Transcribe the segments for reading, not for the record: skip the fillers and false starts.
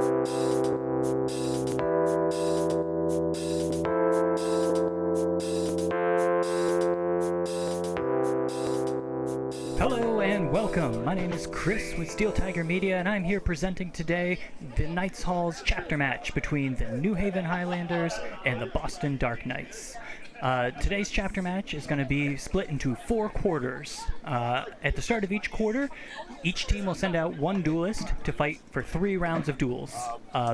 Hello and welcome. My name is Chris with Steel Tiger Media, and I'm here presenting today the Knights Hall's chapter match between the New Haven Highlanders and the Boston Dark Knights. Today's chapter match is going to be split into 4 quarters. At the start of each quarter, each team will send out one duelist to fight for 3 rounds of duels.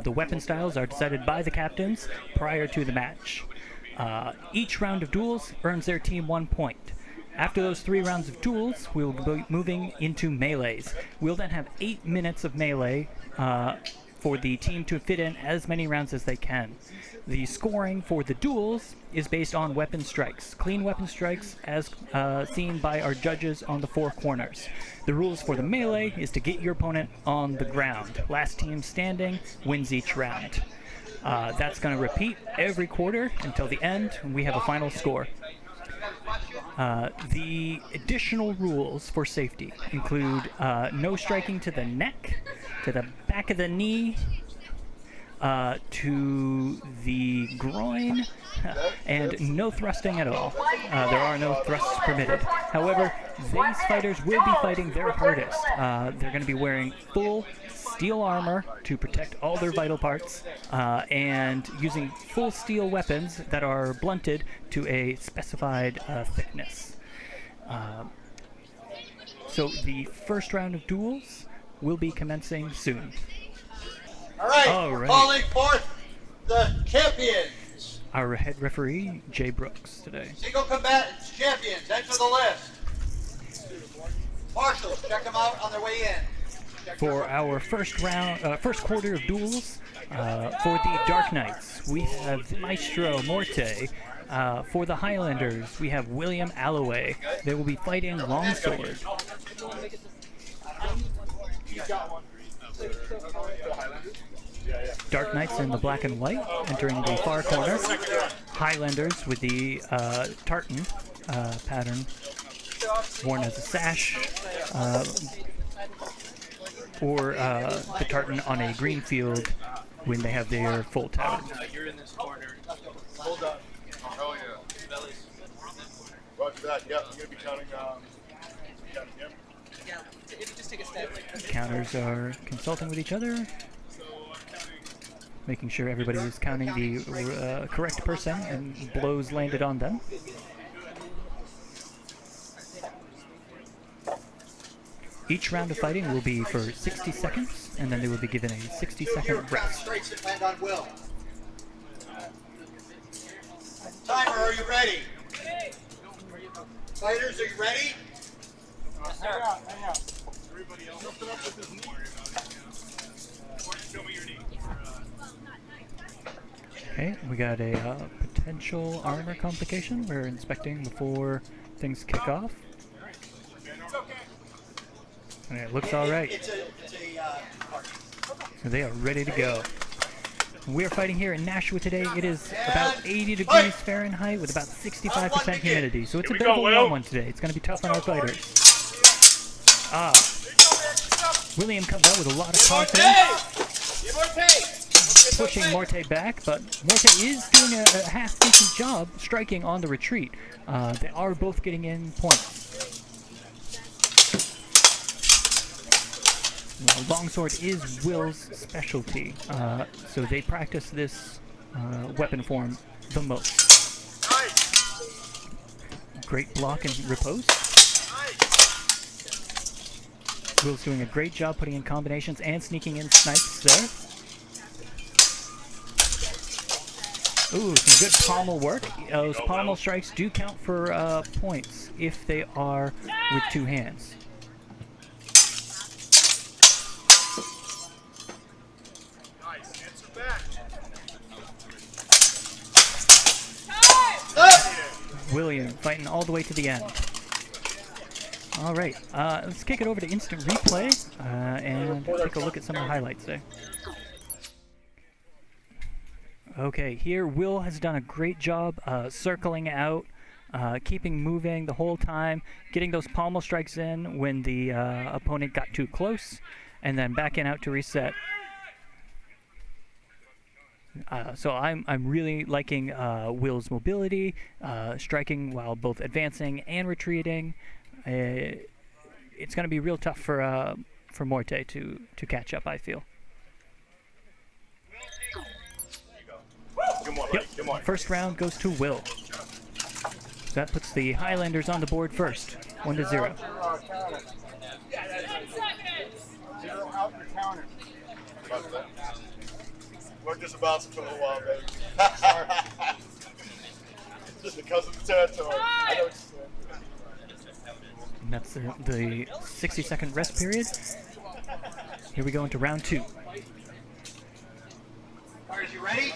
The weapon styles are decided by the captains prior to the match. Each round of duels earns their team 1 point. After those 3 rounds of duels, we'll be moving into melees. We'll then have 8 minutes of melee for the team to fit in as many rounds as they can. The scoring for the duels is based on weapon strikes. Clean weapon strikes as seen by our judges on the 4 corners. The rules for the melee is to get your opponent on the ground. Last team standing wins each round. That's going to repeat every quarter until the end, and we have a final score. The additional rules for safety include no striking to the neck, to the back of the knee, to the groin, and no thrusting at all. There are no thrusts permitted. However, these fighters will be fighting their hardest. They're going to be wearing full steel armor to protect all their vital parts, and using full steel weapons that are blunted to a specified thickness. So the first round of duels will be commencing soon. All right. Calling forth the champions. Our head referee, Jay Brooks, today. Single combatants champions, enter the list. Marshals, check them out on their way in. For our first quarter of duels, for the Dark Knights, we have Maestro Morte. For the Highlanders, we have William Alloway. They will be fighting Longsword. Dark Knights in the black and white, entering the far corner. Highlanders with the tartan pattern, worn as a sash, or the tartan on a green field when they have their full tower. You're in this corner. Hold up. Oh yeah. Roger that. Yep. You're gonna be counting. Him. Yeah. If you just take a step. Counters are consulting with each other, making sure everybody is counting the correct person and blows landed on them. Each round of fighting will be for 60 seconds, and then they will be given a 60-second rest. Strikes depend on will. Timer, are you ready? Fighters, are you ready? Hang out. Everybody else. Lift it up with his knee. Show me your knee. Okay, we got a potential armor complication we're inspecting before things kick off. And it looks all right. So they are ready to go. We are fighting here in Nashua today. It is about 80 degrees Fahrenheit with about 65% humidity. So it's a bit of a warm one today. It's going to be tough on our fighters. William comes out with a lot of confidence, pushing Morte back, but Morte is doing a half-decent job striking on the retreat. They are both getting in points. Longsword is Will's specialty, so they practice this weapon form the most. Great block and riposte. Will's doing a great job putting in combinations and sneaking in snipes there. Ooh, some good pommel work. Those pommel strikes do count for points if they are with 2 hands. William fighting all the way to the end. All right, let's kick it over to instant replay and take a look at some of the highlights there. Okay, here Will has done a great job circling out, keeping moving the whole time, getting those pommel strikes in when the opponent got too close, and then backing out to reset. So I'm really liking Will's mobility, striking while both advancing and retreating. It's going to be real tough for Morte to catch up, I feel. Good morning, Yep. Good morning. First round goes to Will. So that puts the Highlanders on the board first, 1-0. 0 out your counter. We're just bouncing for a little while, baby. Just because of the territory. I know what you're saying. And that's the 60-second rest period. Here we go into round 2. Fighters, you ready?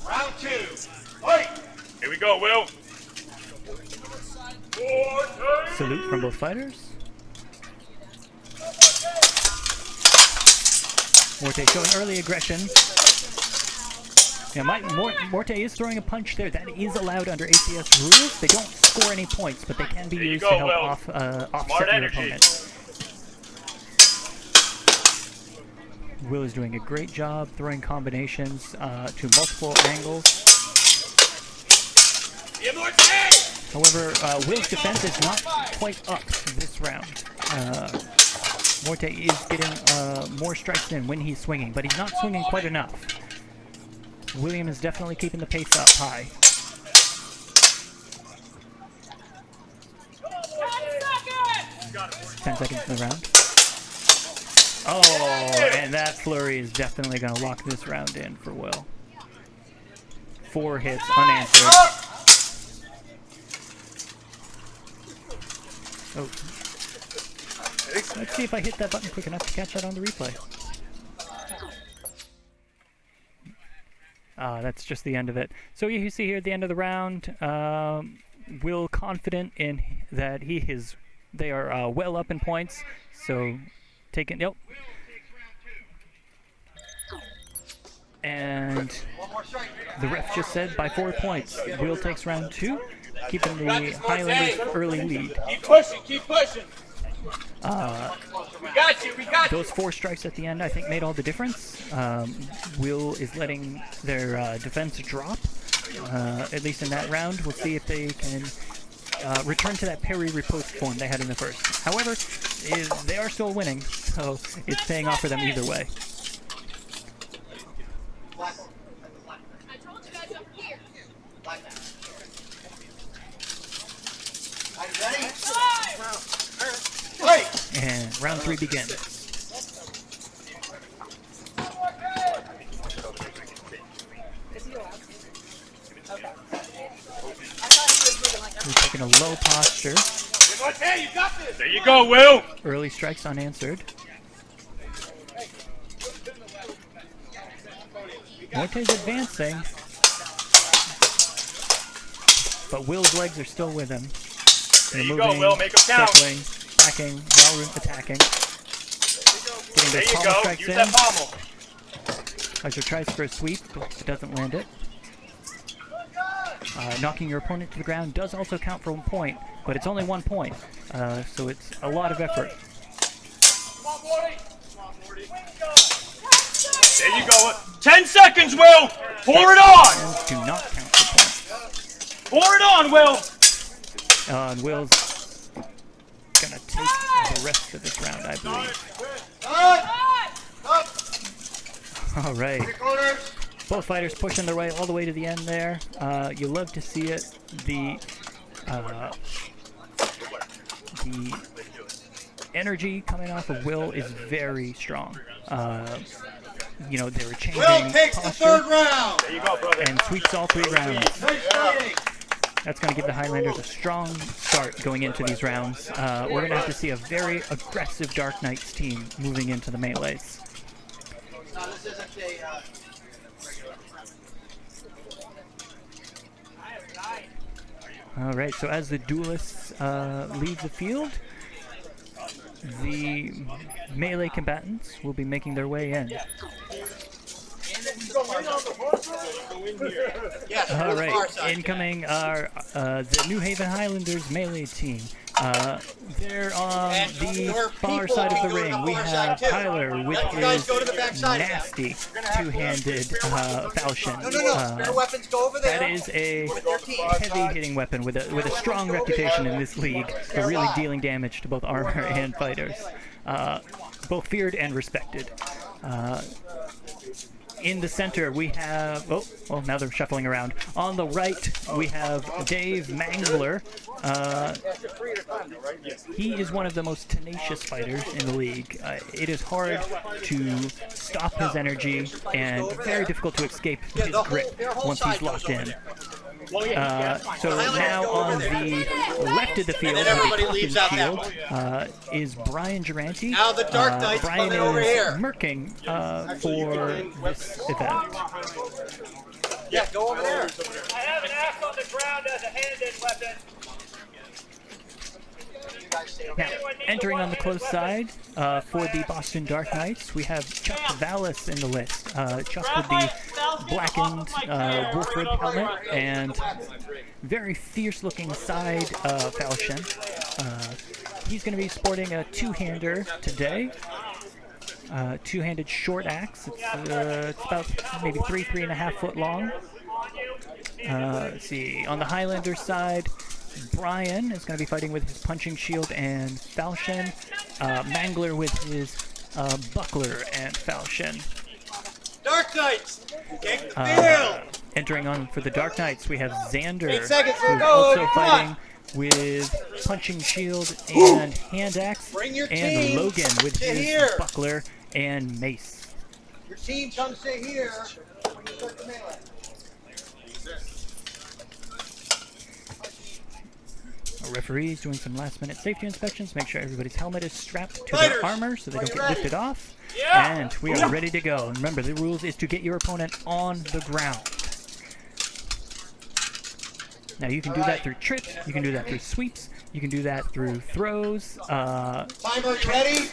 Round 2. Fight! Here we go, Will. Salute from both fighters. Morte showing early aggression. Yeah, Morte is throwing a punch there. That is allowed under ACS rules. They don't score any points, but they can be used to help offset your opponent. Will is doing a great job throwing combinations to multiple angles. However, Will's defense is not quite up this round. Morte is getting more strikes in when he's swinging, but he's not swinging quite enough. William is definitely keeping the pace up high. Ten seconds in the round. Oh, and that flurry is definitely going to lock this round in for Will. 4 hits unanswered. Oh. Let's see if I hit that button quick enough to catch that on the replay. That's just the end of it. So you see here at the end of the round, Will confident in that they are well up in points. So taking, yep. And the ref just said by 4 points, Will takes round 2, keeping the Highlanders' early lead. Keep pushing, keep pushing. We got you. Those 4 strikes at the end, I think, made all the difference. Will is letting their defense drop, at least in that round. We'll see if they can return to that parry riposte form they had in the first. However, they are still winning, so it's paying off for them either way. I told you guys up here. Are you ready? Fight! And round 3 begins. We're taking a low posture. Hey, you got this. There you go, Will. Early strikes unanswered. Morte's advancing, but Will's legs are still with him. There you go, Will. Make him count. Circling, backing, while attacking. Getting There those you pommel go. strikes Use in. that pommel. Archer tries for a sweep, but doesn't land it. Knocking your opponent to the ground does also count for 1 point, but it's only 1 point, so it's a lot of effort. Come on, Morty. There you go. 10 seconds, Will. Pour it on. And do not count for points. Pour it on, Will. And Will's gonna take the rest of this round, I believe. All right. Both fighters pushing their way all the way to the end there. You love to see it. The energy coming off of Will is very strong. You know, they were changing Will takes the posture 3rd round. There you go, brother. and sweeps all 3 rounds. Nice fighting. That's going to give the Highlanders a strong start going into these rounds. We're going to have to see a very aggressive Dark Knights team moving into the melees. No, this isn't a All right, so as the duelists leave the field, the melee combatants will be making their way in. yes. All far right, side. incoming are the New Haven Highlanders melee team. There on And the there are far people side of who the go to ring, the we far have side, too. Tyler with You guys his go to the back side now. nasty two-handed falchion. No, spare weapons go over there. That is a With their team. heavy hitting weapon with a strong reputation in this league for really dealing damage to both armor and fighters. Both feared and respected. In the center, we have... Oh, well, now they're shuffling around. On the right, we have Dave Mangler. He is one of the most tenacious fighters in the league. It is hard to stop his energy and very difficult to escape his grip once he's locked in. So now on the left of the field, And then everybody with leaves a out shield, that is Brian Durante. Now the Dark Knights Brian coming over is here. murking for this event. Yeah, go over there. I have an axe on the ground as a handed weapon. Now, entering on the close side for the Boston Dark Knights, we have Chuck Vallis in the list. Chuck with the blackened Wolfwood helmet and very fierce-looking side falchion. He's going to be sporting a two-hander today. Two-handed short axe. It's about maybe 3.5 foot long. Let's see. On the Highlander side, Brian is going to be fighting with his punching shield and falchion. Mangler with his buckler and falchion. Dark Knights. Get field. Entering on for the Dark Knights, we have Xander, 8 seconds, who's go, also come on. fighting with punching shield and hand axe, Bring your and team Logan with to his here. buckler and mace. Your team come sit here when you start the melee. Our referees doing some last-minute safety inspections, make sure everybody's helmet is strapped to Fighters, their armor so they are don't you get ready? lifted off. And we are ready to go. And remember, the rules is to get your opponent on the ground. Now you can do that through trips, you can do that through sweeps, you can do that through throws, Timer, you ready?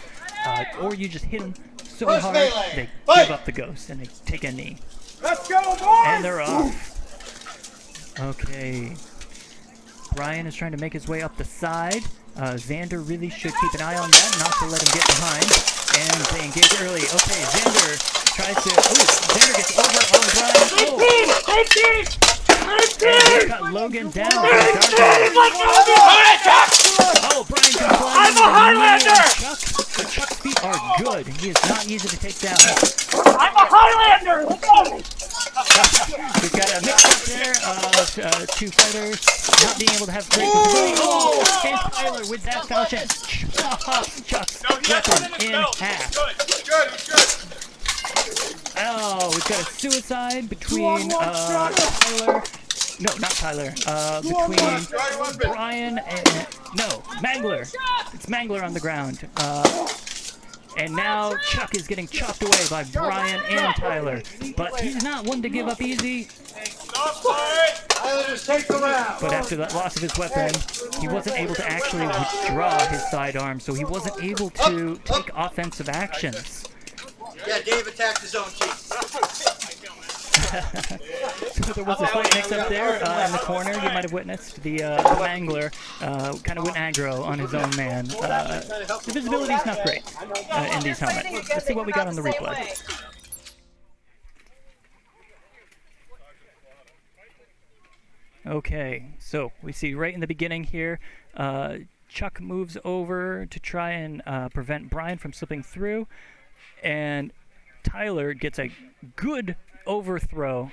or you just hit them so First hard melee. they Fight. give up the ghost and they take a knee. Let's go, boys! And they're off. Okay. Brian is trying to make his way up the side. Xander really should keep an eye on that, not to let him get behind. And they engage early. Okay, Xander tries to... Oh, Xander gets over on Brian. And he's got Logan down. Oh, Brian can fly. I'm a Highlander! But Chuck's feet are good. He is not easy to take down. I'm a Highlander! Let's go! We've got a mix up there of two fighters not being able to have great visibility. Oh, and Tyler with that falchion chops Chuck's weapon in half. Oh, we've got a suicide between Tyler. No, not Tyler. Between Brian and... No, Mangler. It's Mangler on the ground. And now Chuck is getting chopped away by Brian and Tyler. But he's not one to give up easy. Islanders take the round. But after that loss of his weapon, he wasn't able to actually withdraw his sidearm, so he wasn't able to take offensive actions. Yeah, Dave attacked his own team. So there was a slight mix-up there in the corner. You might have witnessed the Mangler kind of went aggro on his own man. The visibility is not great in these helmets. Let's see what we got on the replay. Okay, so we see right in the beginning here, Chuck moves over to try and prevent Brian from slipping through, and Tyler gets a good overthrow.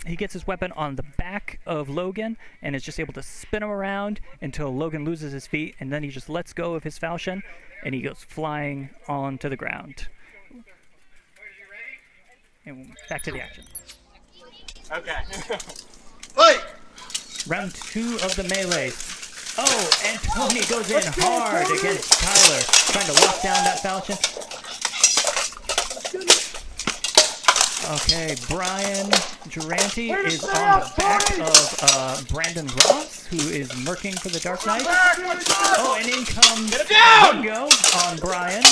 He gets his weapon on the back of Logan and is just able to spin him around until Logan loses his feet, and then he just lets go of his falchion and he goes flying onto the ground. And back to the action. Okay. Fight! Round 2 of the melee. Oh, and Tony goes in hard against Tyler, trying to lock down that falchion. Okay, Brian Durante is on the back of Brandon Ross, who is murking for the Dark Knight. Oh, and in comes Ringo on Brian.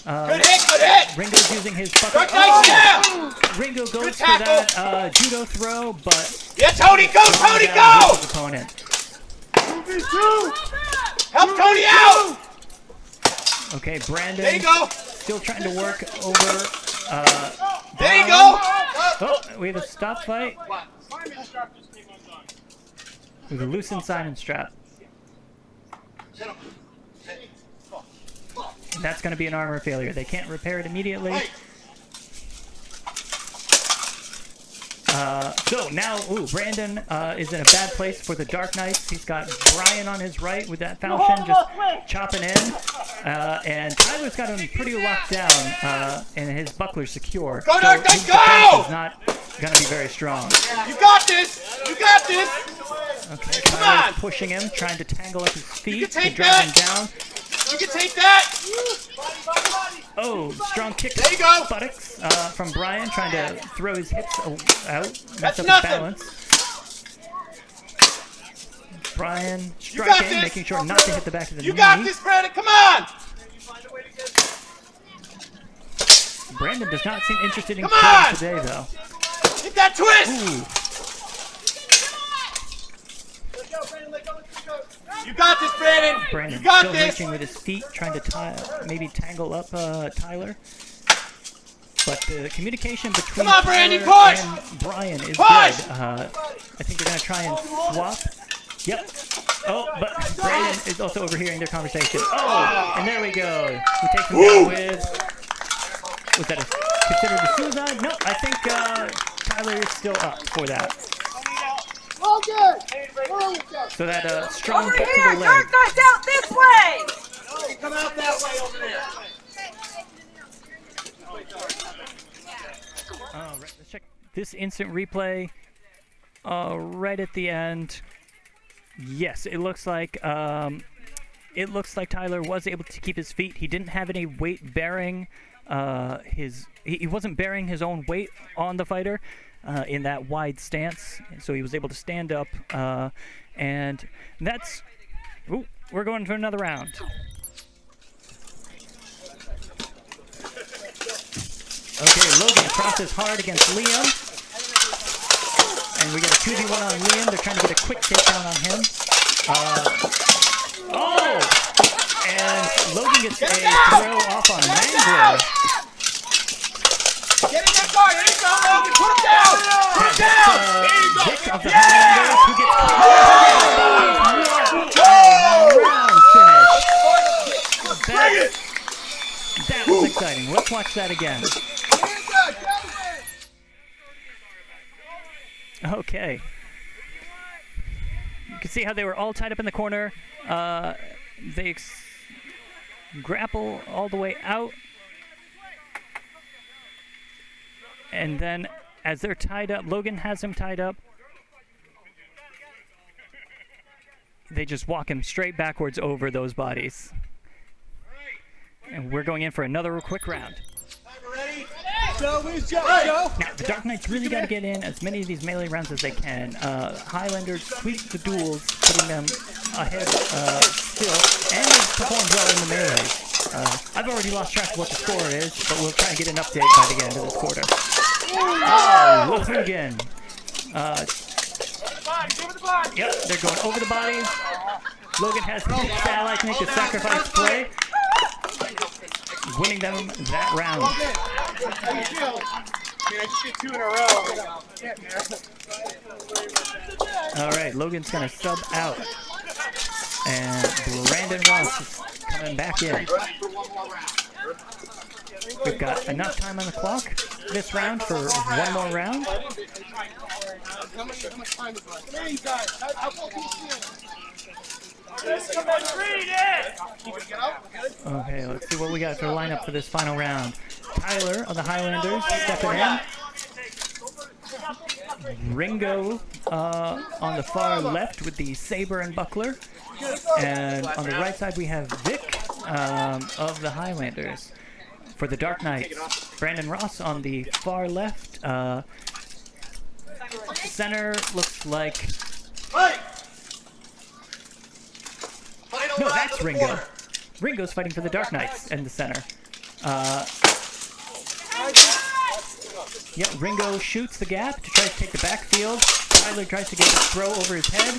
Good hit! Ringo's using his bucket. Dark Knight's down! Ringo goes for that judo throw, but Yeah, Tony, go, Tony, down go! his opponent. Help Tony out! Okay, Brandon. There you go! Still trying to work over. There you go! Oh, we have a stop fight. With a loosened sign and strap. And that's going to be an armor failure. They can't repair it immediately. So now, Brandon is in a bad place for the Dark Knights. He's got Brian on his right with that falchion just chopping in. And Tyler's got him pretty locked down, and his buckler's secure. Go, so Dark Knight, his defense is go! not going to be very strong. You got this! You got this! Okay, Come Tyler's on! pushing him, trying to tangle up his feet to take drive him that! down. You can take that! Oh, strong kick There you go! buttocks from Brian, trying to throw his hips out, mess That's up his nothing. balance. Brian got striking, this. making sure not to hit the back of the knee. You got this, Brandon! Come on! Brandon does not seem interested in Come killing on! today, though. Hit that twist! Ooh, You got this, Brandon! Brandon You got still this! reaching with his feet, trying to maybe tangle up Tyler. But the communication between Come on, Brandon, Tyler push! and Brian is Push! good. I think they're going to try and swap. Yep. Oh, but Brandon is also overhearing their conversation. Oh, and there we go. He takes him down with... Was that considered a suicide? No, I think Tyler is still up for that. All good! So that strong Over kick here! to the leg. Dark Knight's out this way! Come out that way over there! Right, let's check this instant replay. Right at the end. Yes, it looks like Tyler was able to keep his feet. He didn't have any weight bearing he wasn't bearing his own weight on the fighter in that wide stance, so he was able to stand up. And that's. Ooh, we're going to another round. Okay, Logan crosses hard against Liam. And we get a 2v1 on Liam. They're trying to get a quick takedown on him. Oh! And Logan gets a throw off on Mangler. Get in that guard! There you go, Logan! Put him down! Put him down! There you go! Vic of the Highlanders who gets round finish. That was exciting. Let's watch that again. Okay. You can see how they were all tied up in the corner. They grapple all the way out. And then as they're tied up, Logan has him tied up. They just walk him straight backwards over those bodies. And we're going in for another quick round. Joe, where's Joe? Joe? Now, the Dark Knights really got to get in as many of these melee rounds as they can. Highlanders sweep the duels, putting them ahead still, and they've performed well in the melee. I've already lost track of what the score is, but we'll try and get an update by the end of this quarter. Oh, Logan. Yep, they're going over the bodies. Logan has his satellite to make the sacrifice play, winning them that round. How you feel? I just did 2 in a row. All right, Logan's gonna sub out, and Brandon Ross is coming back in. We've got enough time on the clock this round for one more round. How much time is left? Come here, you guys. How far can you see? Okay, let's see what we got for the lineup for this final round. Tyler of the Highlanders stepping in. Ringo on the far left with the saber and buckler. And on the right side we have Vic of the Highlanders. For the Dark Knights, Brandon Ross on the far left. Center looks like... No, that's Ringo. Ringo's fighting for the Dark Knights in the center. Yeah, Ringo shoots the gap to try to take the backfield. Tyler tries to get a throw over his head.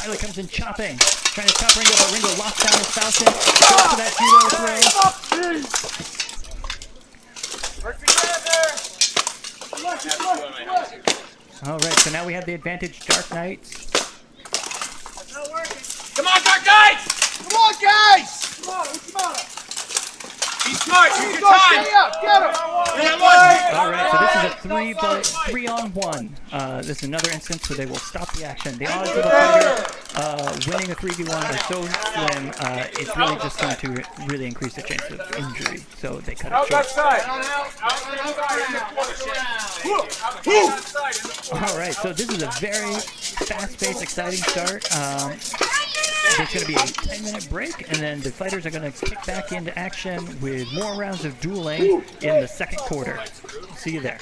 Riley comes in chopping. Trying to chop Ringo, but Ringo locks down his Falcon. Goes for that judo throw. Work together. Alright, so now we have the advantage, Dark Knights. Come on, Dark Knights! Come on, guys! Be smart, use your time! Stay up, get him! Alright, so this is a 3-on-1. This is another instance where they will stop the action. The odds of a fighter winning a 3v1 are so slim, it's really just going to really increase the chance of injury. So they cut it short. Alright, so this is a very fast-paced, exciting start. There's going to be a 10-minute break, and then the fighters are going to kick back into action with more rounds of dueling in the second quarter. See you there.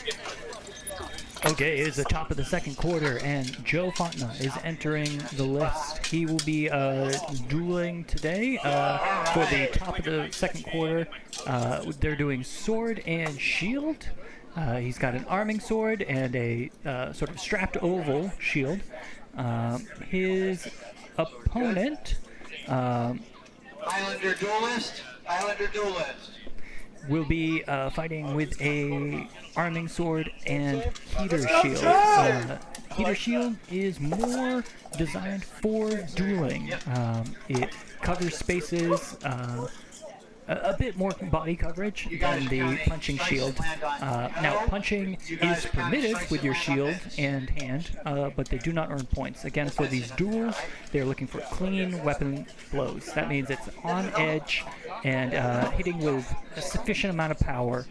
Okay, it is the top of the second quarter, and Joe Fontana is entering the list. He will be dueling today for the top of the second quarter. They're doing sword and shield. He's got an arming sword and a sort of strapped oval shield. His opponent Highlander duelist will be fighting with a arming sword and heater shield. Heater shield is more designed for dueling. It covers spaces, a bit more body coverage than the punching shield. Now, punching is permitted with your shield and hand, but they do not earn points. Again, for these duels, they're looking for clean weapon blows. That means it's on edge and hitting with a sufficient amount of power.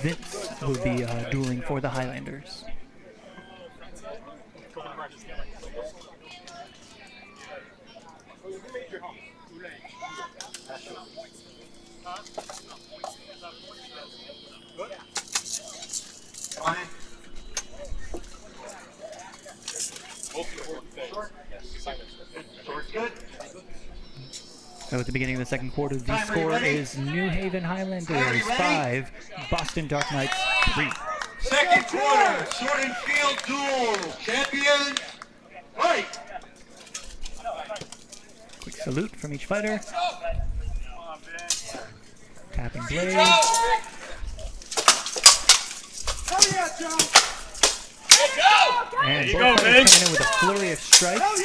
Vince will be dueling for the Highlanders. So at the beginning of the second quarter, the score is New Haven Highlanders 5, Boston Dark Knights 3. Second quarter, sword and shield duel. Champion, fight! Quick salute from each fighter. Tapping blade. And both fighters coming in with a flurry of strikes.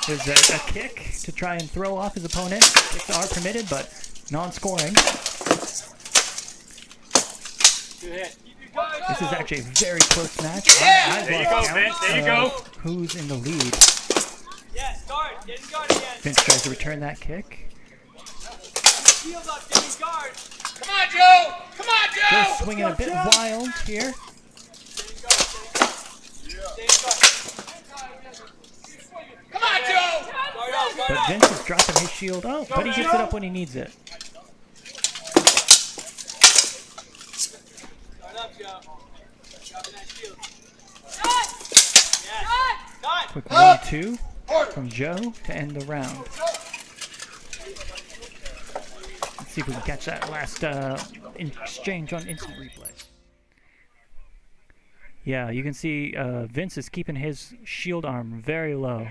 There's a kick to try and throw off his opponent. Kicks are permitted, but non-scoring. This is actually a very close match. I've lost count of who's in the lead. Vince tries to return that kick. Come on, Joe! Come on, Joe! Joe's swinging a bit wild here. Come on, Joe! But Vince is dropping his shield. Oh, but he gets it up when he needs it. Quick 1-2 from Joe to end the round. Let's see if we can catch that last exchange on instant replay. Yeah, you can see Vince is keeping his shield arm very low.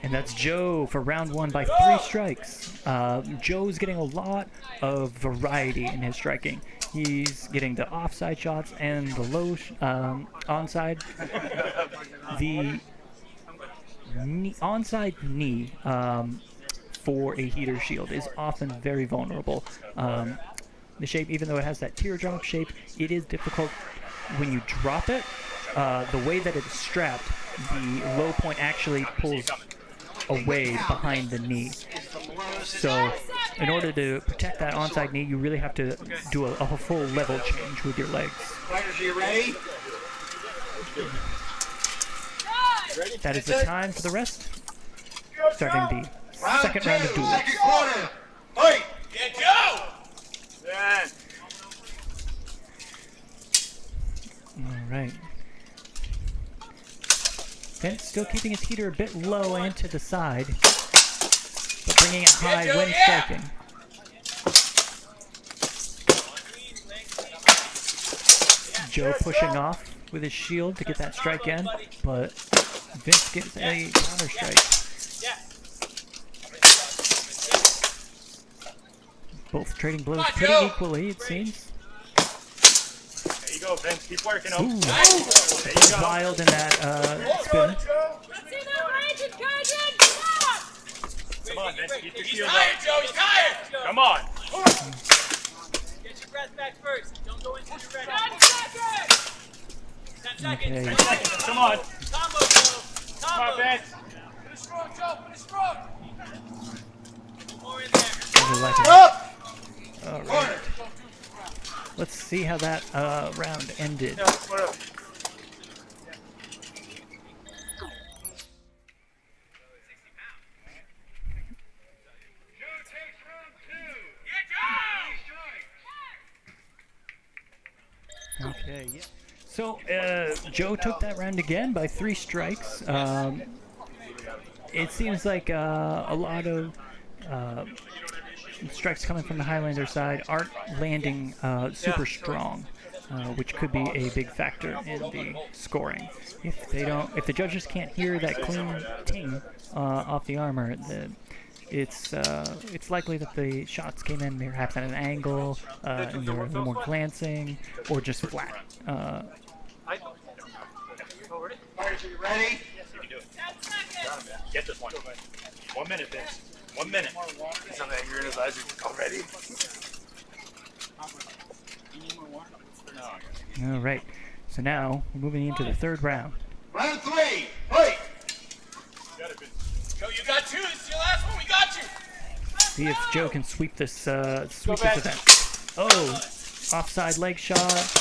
And that's Joe for round 1 by 3 strikes. Joe's getting a lot of variety in his striking. He's getting the offside shots and the low onside. The onside knee for a heater shield is often very vulnerable. The shape, even though it has that teardrop shape, it is difficult when you drop it. The way that it is strapped, the low point actually pulls away behind the knee. So in order to protect that onside knee, you really have to do a full level change with your legs. Fighters, are you ready? That is the time for the rest. Starting the second round of duels. Second quarter, fight! Get Joe! Alright. Vince still keeping his heater a bit low and to the side, but bringing it high when striking. Joe pushing off with his shield to get that strike in, but Vince gets a counter strike. Both trading blows pretty equally, it seems. There you go, Vince. Keep working him. Ooh. Wild in that spin. Come on, Vince. Keep your He's shield tired, up. Joe. He's tired. Come on. Get your breath back first. Don't go into your ready. 10 Okay. seconds. 10 seconds. Come on. Combo, Joe. Come on, Combo. Vince. Finish strong, Joe. Finish strong. More in there. All right. Let's see how that round ended. Okay, yeah. So Joe took that round again by 3 strikes. It seems like a lot of strikes coming from the Highlander side aren't landing super strong, which could be a big factor in the scoring. If the judges can't hear that clean ting off the armor, it's likely that the shots came in perhaps at an angle, and they were a little more glancing, or just flat. Fighters, are you ready? Get this one. 1 minute, Vince. 1 minute. Something you're in his eyes already. All right. So now we're moving into the 3rd round. Round 3, fight! Joe, you got 2. This is your last one. We got you. See if Joe can sweep this event. Oh, offside leg shot.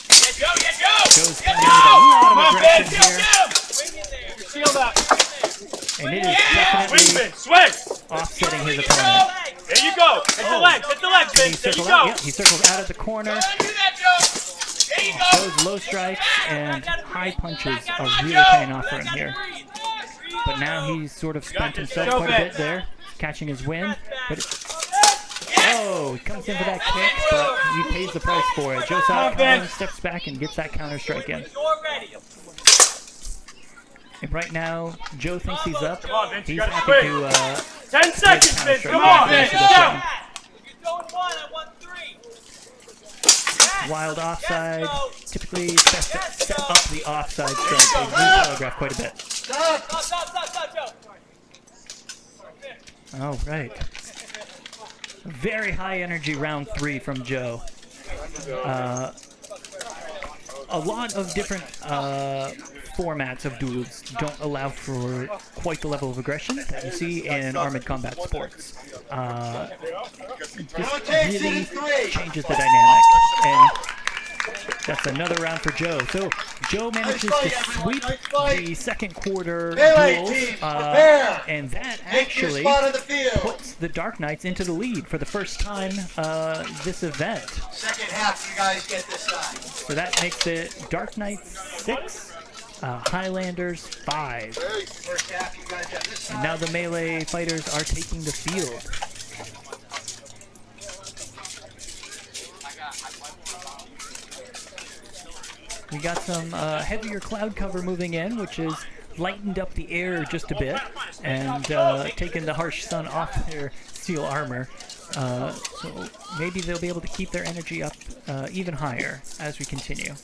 Yeah, Joe. Yeah, Joe. Joe's Yeah, coming with a Joe. lot Come of on, Vince. aggression Get here, him. Swing in there. Shield up. and it is Yeah. Swing, definitely Vince. Swing. offsetting his Joe. opponent. There you go. Hit the legs. Hit the legs, He Vince. There you circles go. out. Yep, he circles out of the corner. Don't do that, Joe. There you go. Joe's low strikes and high punches are really paying off for him here. But now he's sort of spent himself quite a bit there, catching his wind. But oh, he comes in for that kick, but he pays the price for it. Joe Sakai steps back and gets that counter strike in. You're ready. And right now, Joe thinks he's up. Come on, Vince. You He's gotta happy swing. to 10 seconds, counter Vince. strike. Come on, Vince. Vince. Go. If you're doing 1, I want 3. Wild offside. Typically, it's best to set up the offside strike. They do telegraph quite a bit. Stop! Stop, Joe. All right. Very high energy round 3 from Joe. A lot of different formats of duels don't allow for quite the level of aggression that you see in armored combat sports. This really changes the dynamic, and that's another round for Joe. So Joe manages to sweep the second quarter duels, and that actually puts the Dark Knights into the lead for the first time this event. Second half, you guys get this side. So that makes it Dark Knights 6, Highlanders 5. First half, you guys have this side. And now the melee fighters are taking the field. We got some heavier cloud cover moving in, which has lightened up the air just a bit and taken the harsh sun off their steel armor. So maybe they'll be able to keep their energy up even higher as we continue.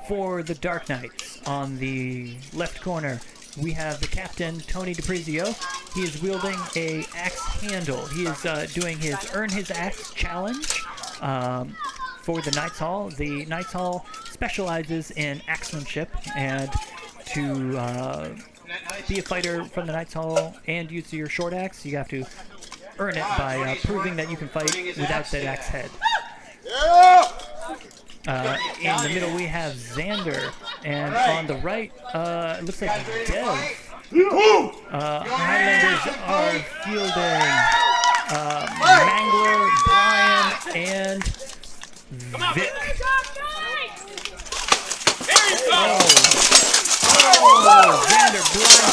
For the Dark Knights, on the left corner, we have the captain, Tony DiPrizio. He is wielding a axe handle. He is doing his Earn His Axe challenge for the Knights Hall. The Knights Hall specializes in axemanship, and to be a fighter from the Knights Hall and use your short axe, you have to earn it by proving that you can fight without that axe head. In the middle we have Xander, and on the right, it looks like Dev. Highlanders are fielding Mangler, Brian, and Vic. Oh, Xander, Brian,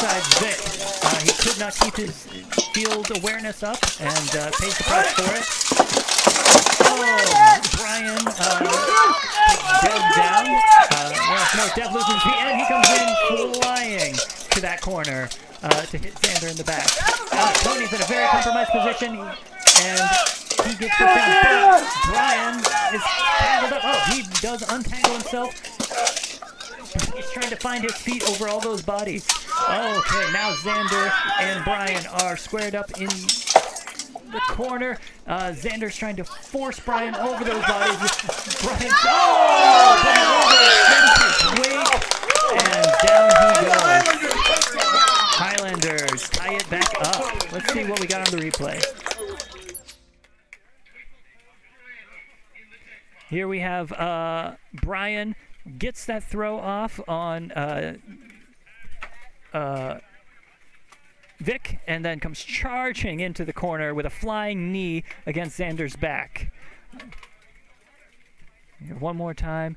not keep his field awareness up and pays the price for it. Oh, Brian takes Dev down. No, Dev loses his feet, and he comes in flying to that corner to hit Xander in the back. Tony's in a very compromised position, and he gets pushed down, but Brian is tangled up. Oh, he does untangle himself. He's trying to find his feet over all those bodies. Okay, now Xander and Brian are squared up in the corner. Xander's trying to force Brian over those bodies. Brian, and down he goes. Highlanders tie it back up. Let's see what we got on the replay. Here we have Brian gets that throw off on Vic, and then comes charging into the corner with a flying knee against Xander's back. Here, one more time.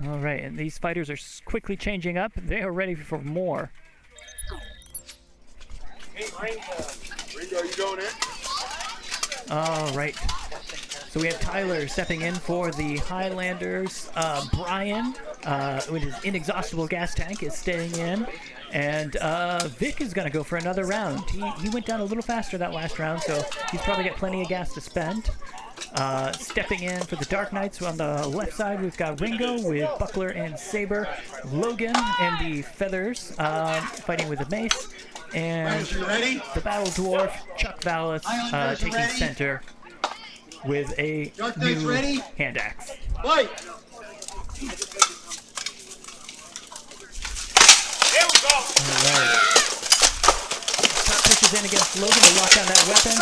All right, and these fighters are quickly changing up. They are ready for more. Hey, Ringo, you going in? All right. So we have Tyler stepping in for the Highlanders. Brian, with his inexhaustible gas tank, is staying in. And Vic is going to go for another round. He went down a little faster that last round, so he's probably got plenty of gas to spend. Stepping in for the Dark Knights on the left side, we've got Ringo with Buckler and Saber. Logan and the Feathers fighting with the Mace. And the Battle Dwarf, Chuck Vallis, taking center with a new hand axe. There we go. All right. Chuck pushes in against Logan to lock down that weapon.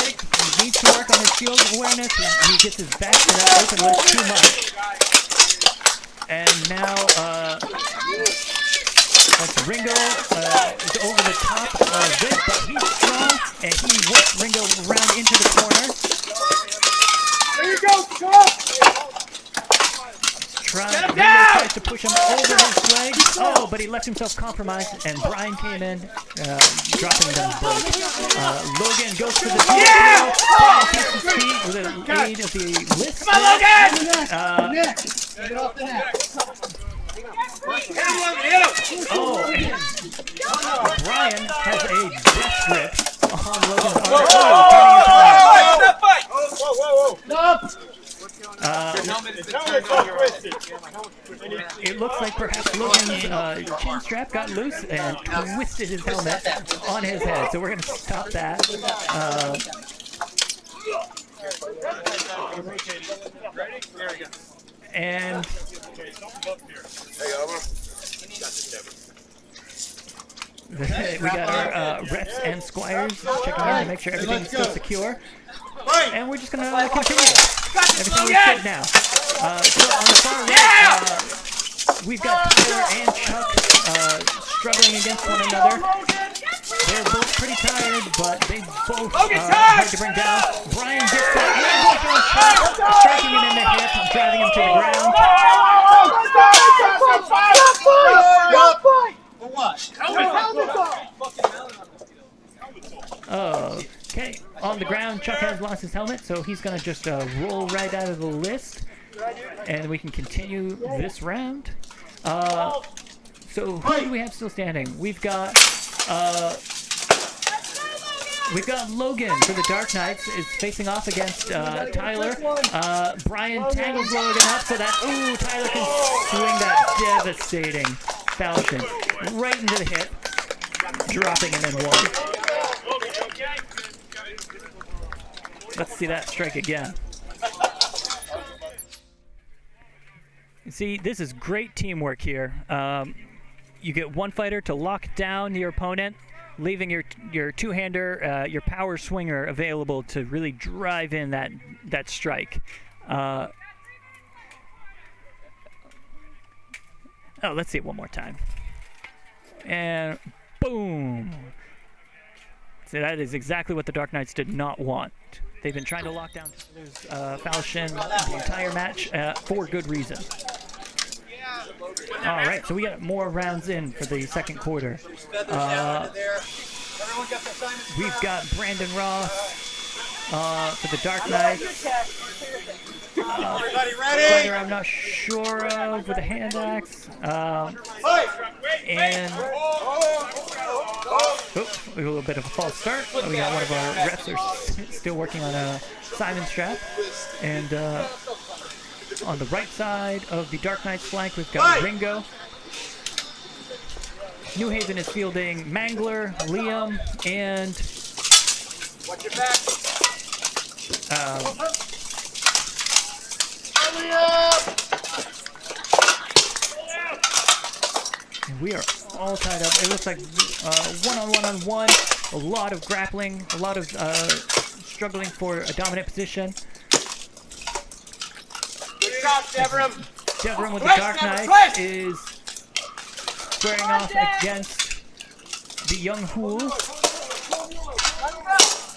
Vic needs to work on his field awareness. He gets his back to that open list too much. And now that's Ringo is over the top of Vic, but he's strong, and he works Ringo around into the corner. There you go, Chuck! Ringo tries to push him over his leg. Oh, but he left himself compromised, and Brian came in, dropping them both. Logan goes for the field. Brian takes his feet with the aid of the list. Come on, Logan! Get it off the net. Hit him, Logan, hit him! Oh, Brian has a death grip on Logan's arm. Stop fight! It looks like perhaps Logan's chin strap got loose and twisted his helmet on his head. So we're going to stop that. And we got our reps and squires checking in to make sure everything's still secure. And we're just going to continue. Everything is good now. So on the far right, we've got Tyler and Chuck struggling against one another. They're both pretty tired, but they both are hard to bring down. Brian gets that ambush on Chuck, striking him in the hip and driving him to the ground. Okay, on the ground, Chuck has lost his helmet, so he's going to just roll right out of the list, and we can continue this round. So who do we have still standing? We've got Logan for the Dark Knights is facing off against Tyler. Brian tangles Logan up so that Tyler can swing that devastating falchion right into the hip, dropping him in one. Let's see that strike again. You see, this is great teamwork here. You get one fighter to lock down your opponent, leaving your two-hander, your power swinger available to really drive in that strike. Let's see it one more time. And boom! So that is exactly what the Dark Knights did not want. They've been trying to lock down Tyler's falchion the entire match for good reason. All right, so we got more rounds in for the second quarter. We've got Brandon Ross for the Dark Knights. Everybody ready? Fighter I'm not sure of with a hand axe. And a little bit of a false start. We got one of our refs are still working on a Simon strap. And on the right side of the Dark Knight's flank, we've got Ringo. New Haven is fielding Mangler, Liam, and Watch your back. And we are all tied up. It looks like one-on-one-on-one. A lot of grappling, a lot of struggling for a dominant position. Good job, Devram. Devram with the Dark Knight is squaring off against the young Hool.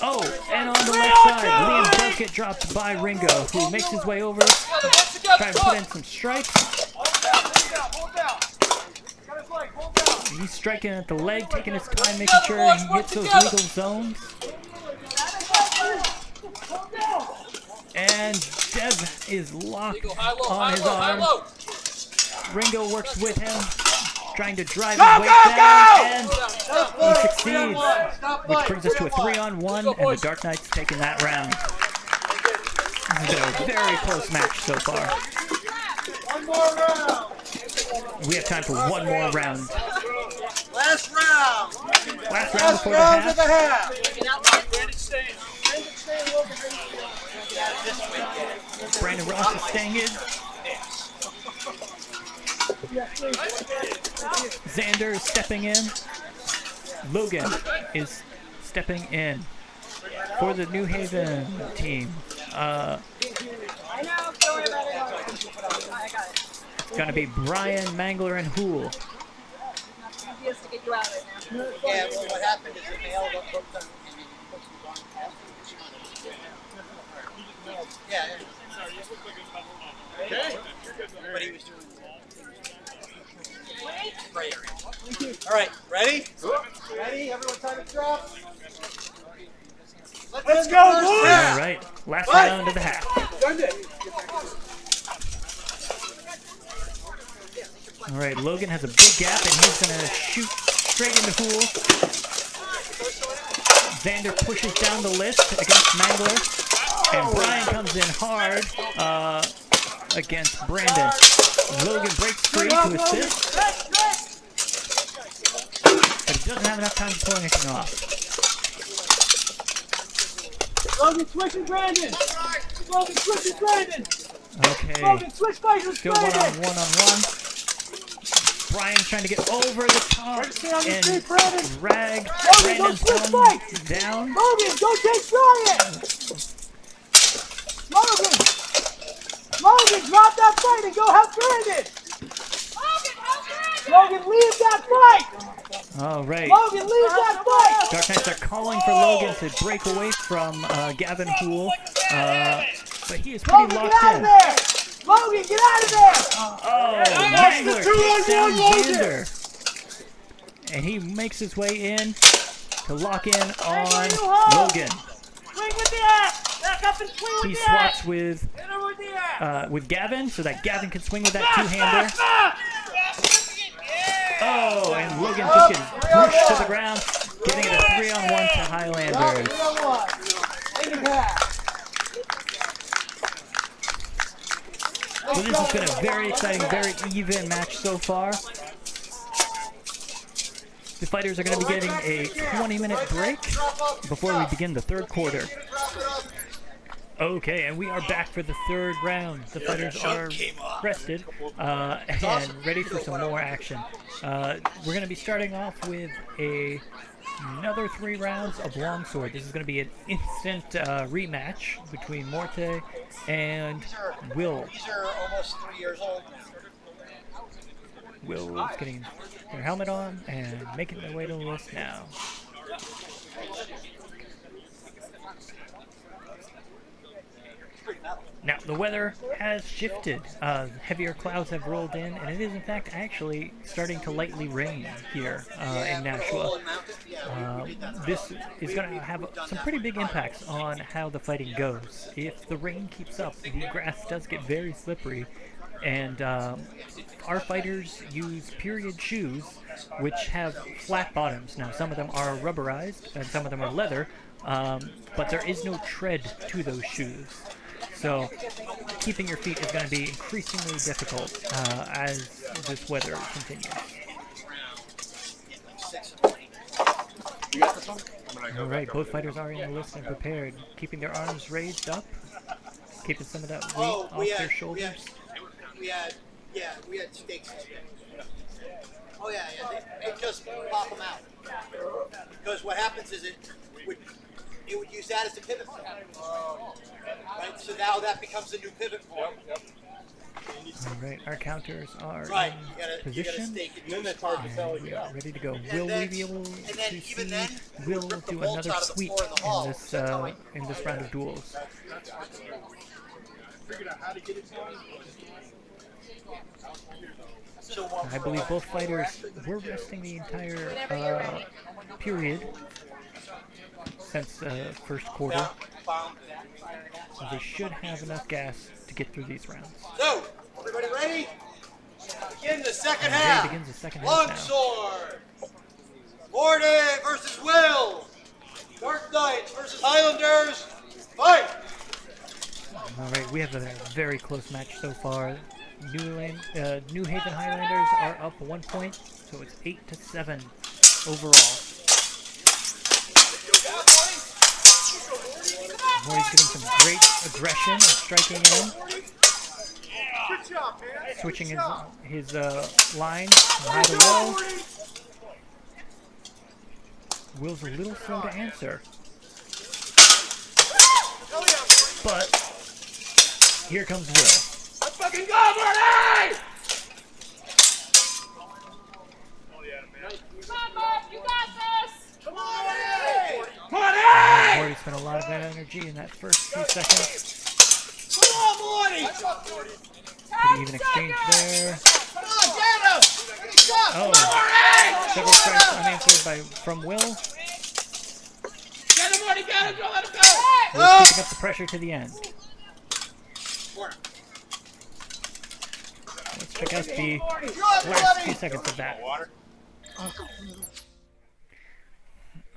Oh, and on the left side, Liam does get dropped by Ringo, who makes his way over, trying to put in some strikes. He's striking at the leg, taking his time, making sure he hits those legal zones. And Dev is locked on his arm. Ringo works with him, trying to drive his weight down, and he succeeds, which brings us to a 3-on-1, and the Dark Knight's taking that round. This has been a very close match so far. One more round. We have time for one more round. Last round. Last round before the Round to half. the half. Brandon Ross is staying in. Xander is stepping in. Logan is stepping in for the New Haven team. It's going to be Brian, Mangler, and Hool. Yeah, well, what happened is the male got hooked on yeah. Okay. But he was doing all right, ready? Ready? Everyone time to drop. Let's go, boys! All right, last round of the half. All right, Logan has a big gap, and he's going to shoot straight into Hool. Xander pushes down the list against Mangler, and Brian comes in hard against Brandon. Logan breaks free to assist, but he doesn't have enough time to pull anything off. Logan, switch with Brandon. Logan, switch with Brandon. Okay, Logan, switch fight with still Brandon. one-on-one. Brian's trying to get over the top Stay on your and feet, Brandon. drag Logan, Brandon's don't switch thumb fights. down. Logan, don't take Brian. Logan, drop that fight and go help Brandon. Logan, leave that fight. All right. Logan, leave that fight. Dark Knights are calling for Logan to break away from Gavin Hool, but he is pretty Logan, get locked out of in. there. Logan, get out of there. Oh, Mangler takes down Xander. And he makes his way in to lock in on Logan. Swing with the axe. Back up and swing He with the swats axe. with Hit her with the axe. Gavin so that Gavin can swing with that two-hander. Oh, and Logan just gets pushed to the ground, giving it a 3-on-1 to Highlanders. 3-on-1. Take it back. So this has been a very exciting, very even match so far. The fighters are going to be getting a 20-minute break before we begin the third quarter. Okay, and we are back for the third round. The fighters are rested and ready for some more action. We're going to be starting off with another 3 rounds of longsword. This is going to be an instant rematch between Morte and Will. These are almost 3 years old. Will is getting their helmet on and making their way to the list now. Now, the weather has shifted. Heavier clouds have rolled in, and it is, in fact, actually starting to lightly rain here in Nashua. This is going to have some pretty big impacts on how the fighting goes. If the rain keeps up, the grass does get very slippery, and our fighters use period shoes, which have flat bottoms. Now, some of them are rubberized, and some of them are leather, but there is no tread to those shoes. So keeping your feet is going to be increasingly difficult as this weather continues. All right, both fighters are in the list and prepared, keeping their arms raised up, keeping some of that weight off their shoulders. We had stakes. Oh yeah, they just pop them out. Because what happens is it would use that as a pivot point. Right, so now that becomes a new pivot point. All right, our counters are Right, in position, and we are ready to go. Will we be able to see Will do another sweep in this round of duels? I believe both fighters were resting the entire period since first quarter, so they should have enough gas to get through these rounds. So, everybody ready? Begin the second And half. there begins the second half now. Longsword. Morty versus Will. Dark Knights versus Highlanders. Fight! All right, we have a very close match so far. New Haven Highlanders are up 1 point, so it's 8-7 overall. Morty's getting some great aggression and striking in. Switching his line from high to low. Will's a little slow to answer. But here comes Will. Let's fucking go, Morty! Come on, Mark, you got this! Come on, And Morty spent a lot of that energy in that first few seconds. Come on, Morty! Pretty even exchange there. Come on, get him! Oh, several strikes unanswered from Will. Get him, Morty, get him, don't let him go! Will's keeping up the pressure to the end. Let's check out the last few seconds of that.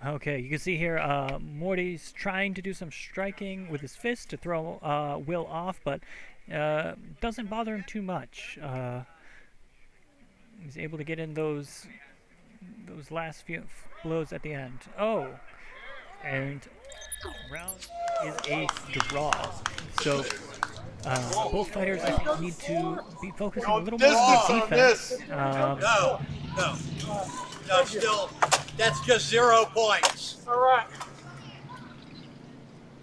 Okay, you can see here Morty's trying to do some striking with his fist to throw Will off, but doesn't bother him too much. He's able to get in those last few blows at the end. Oh, and round is a draw. So both fighters, I think, need to be focusing a little more on defense. No, still, that's just 0 points. All right.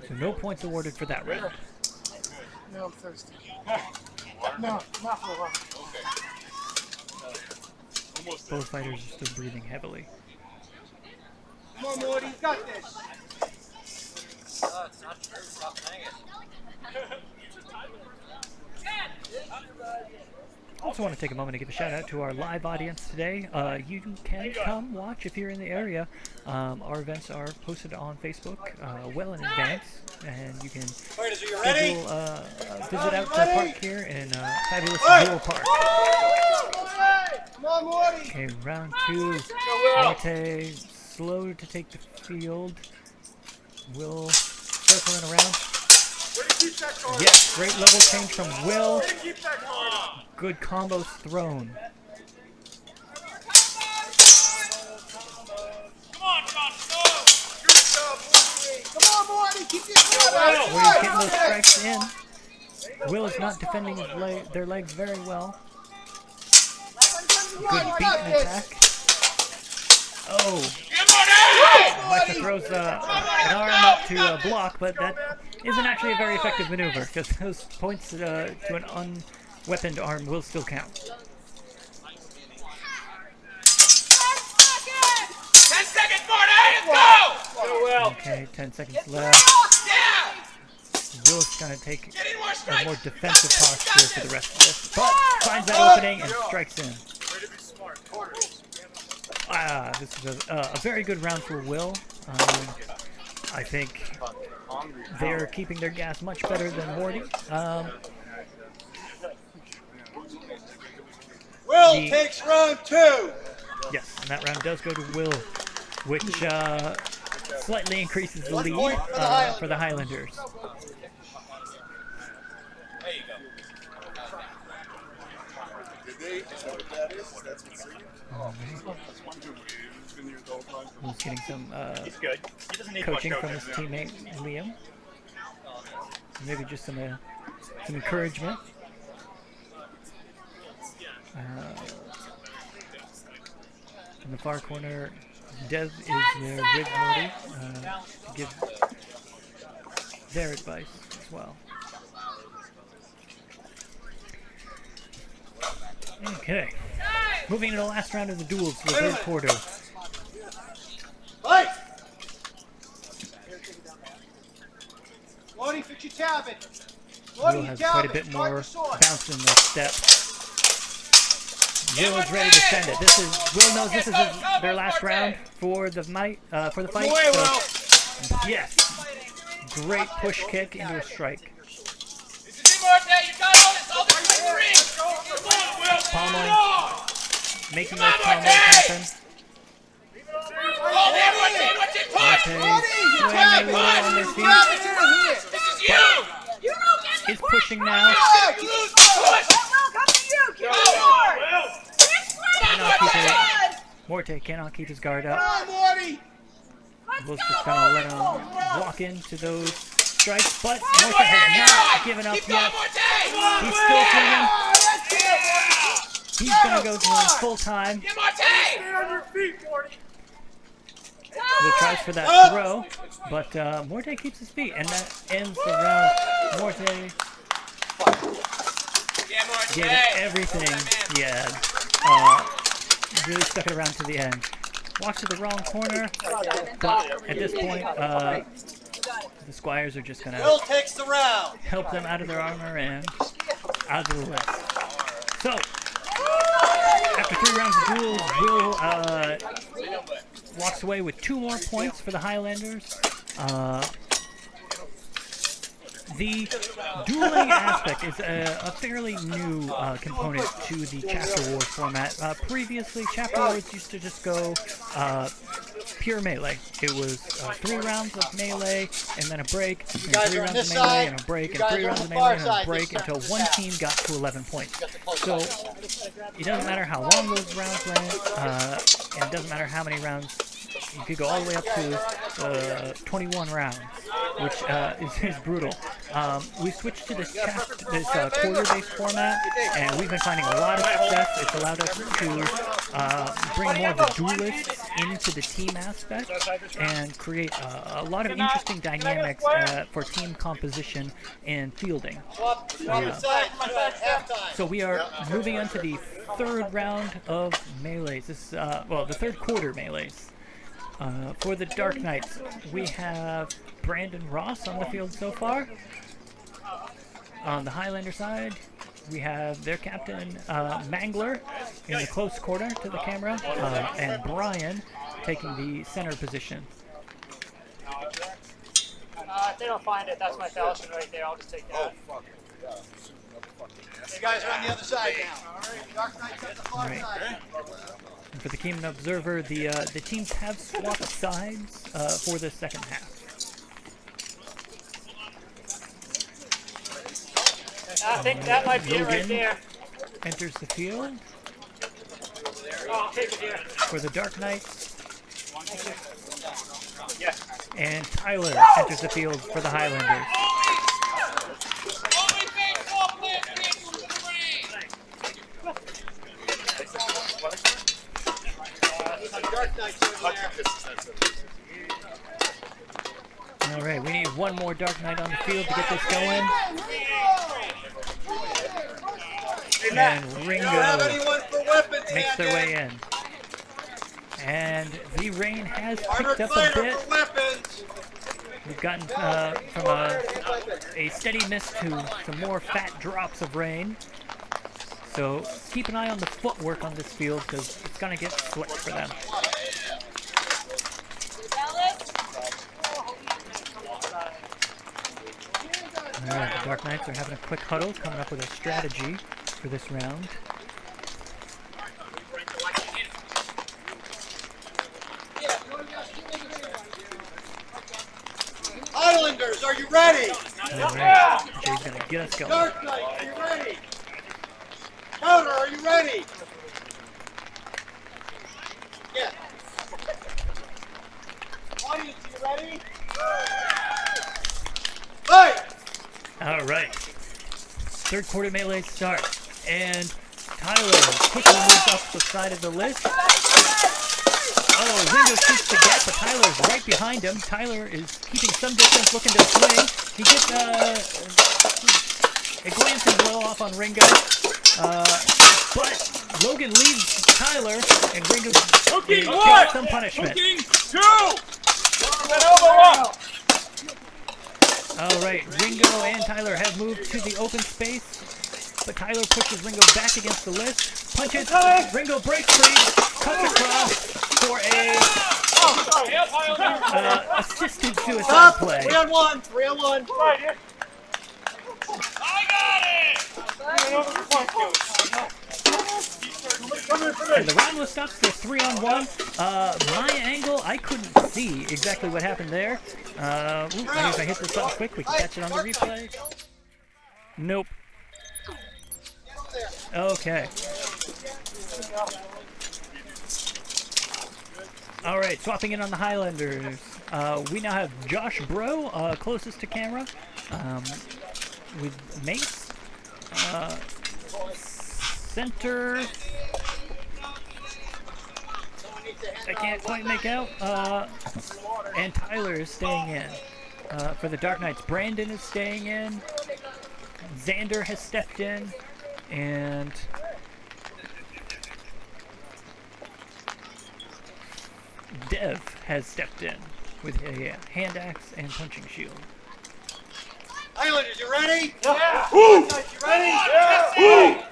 So no points awarded for that round. No, I'm thirsty. No, not for a while. Both fighters are still breathing heavily. Come on, Morty, you got this. Oh, it's not true. Stop saying it. I also want to take a moment to give a shout out to our live audience today. You can come watch if you're in the area. Our events are posted on Facebook well in advance, and you can Fighters, are you ready? visit out to the park here in fabulous Duel Park. Come on, Morty. Okay, round 2. Mate slow to take the field. Will circling around. Where do you keep that card? Yes, great level change from Will. Where do you keep that card? Good combos thrown. Come on, John, go! Good job, Morty. Come on, Morty, keep your shot out. Morty's getting those strikes in. Will is not defending their legs very well. Good beat and attack. Oh, Alexa throws an arm up to block, but that isn't actually a very effective maneuver because those points to an unweaponed arm will still count. 10 seconds, Morty, let's go! Okay, 10 seconds left. Will's going to take a more defensive posture for the rest of this, but finds that opening and strikes in. This is a very good round for Will. I think they're keeping their gas much better than Morty. Will takes round 2. Yes, and that round does go to Will, which slightly increases the lead for the Highlanders. There you go. Did they? Is that what that is? That's what's singing? He's getting some He's good. He doesn't need coaching much from his teammate Liam. Maybe just some encouragement. In the far corner, Dev is there with Morty to give their advice as well. Okay, moving to the last round of the duels for the third quarter. Fight! Lodi, fix your tabin. Will has quite a bit more bounce in their step. Will is ready to send it. Will knows this is their last round for the fight. So, yes, great push kick into a strike. Pommeling, making those combos happen. On their feet. Is pushing now. Morte cannot keep his guard up. Will's just gonna let him walk into those strikes, but Morte has not given up yet. He's still swinging. He's gonna go for him full time. Will tries for that throw, but Morte keeps his feet, and that ends the round. Morte did everything he had. Really stuck it around to the end. Walks to the wrong corner, but at this point, the Squires are just gonna Will takes the round. help them out of their armor and out of the list. So, after 3 rounds of duels, Will walks away with 2 more points for the Highlanders. The dueling aspect is a fairly new component to the Chapter Wars format. Previously, Chapter Wars used to just go pure melee. It was 3 rounds of melee, and then a break, and 3 rounds of melee, and a break, and 3 rounds of melee, and a break, until one team got to 11 points. So, it doesn't matter how long those rounds went, and it doesn't matter how many rounds. You could go all the way up to 21 rounds, which is brutal. We switched to this quarter-based format, and we've been finding a lot of success. It's allowed us to bring more of the duelists into the team aspect and create a lot of interesting dynamics for team composition and fielding. So we are moving on to the 3rd round of melees. This is, the 3rd quarter melees. For the Dark Knights, we have Brandon Ross on the field so far. On the Highlander side, we have their captain, Mangler, in the close corner to the camera, and Brian taking the center position. If they don't find it, that's my falchion right there. I'll just take that. You guys are on the other side now. Dark Knight's on the far side. And for the Keen Observer, the teams have swapped sides for the second half. I think that might be it right there. Enters the field Oh, I'll take it here. for the Dark Knights. Yeah. And Tyler enters the field for the Highlanders. Dark Knight's over there. All right, we need one more Dark Knight on the field to get this going. And Ringo makes their way in. And the rain has picked up a bit. We've gotten from a steady mist to some more fat drops of rain. So keep an eye on the footwork on this field because it's going to get slick for them. Alright, the Dark Knights are having a quick huddle, coming up with a strategy for this round. Highlanders, are you ready? Alright, Jay's going to get us going. Dark Knight, are you ready? Counter, are you ready? Yeah. Audience, are you ready? Fight! Alright. Third quarter melee start. And Tyler quickly moves up the side of the list. Oh, Ringo shoots the gap, but Tyler's right behind him. Tyler is keeping some distance, looking to swing. He gets a glancing blow off on Ringo. But Logan leaves Tyler, and Ringo takes some punishment. Alright, Ringo and Tyler have moved to the open space, but Tyler pushes Ringo back against the list, punches, Ringo breaks free, cuts across for a assisted suicide play. 3 on 1, 3 on 1. And the round was stopped for 3 on 1. My angle, I couldn't see exactly what happened there. Maybe if I hit this button quick, we can catch it on the replay. Nope. Okay. Alright, swapping in on the Highlanders. We now have Josh Bro closest to camera with Mace. Center. I can't quite make out. And Tyler is staying in. For the Dark Knights, Brandon is staying in. Xander has stepped in. And Dev has stepped in with a hand axe and punching shield. Highlanders, you ready? Yeah! You ready? Yeah!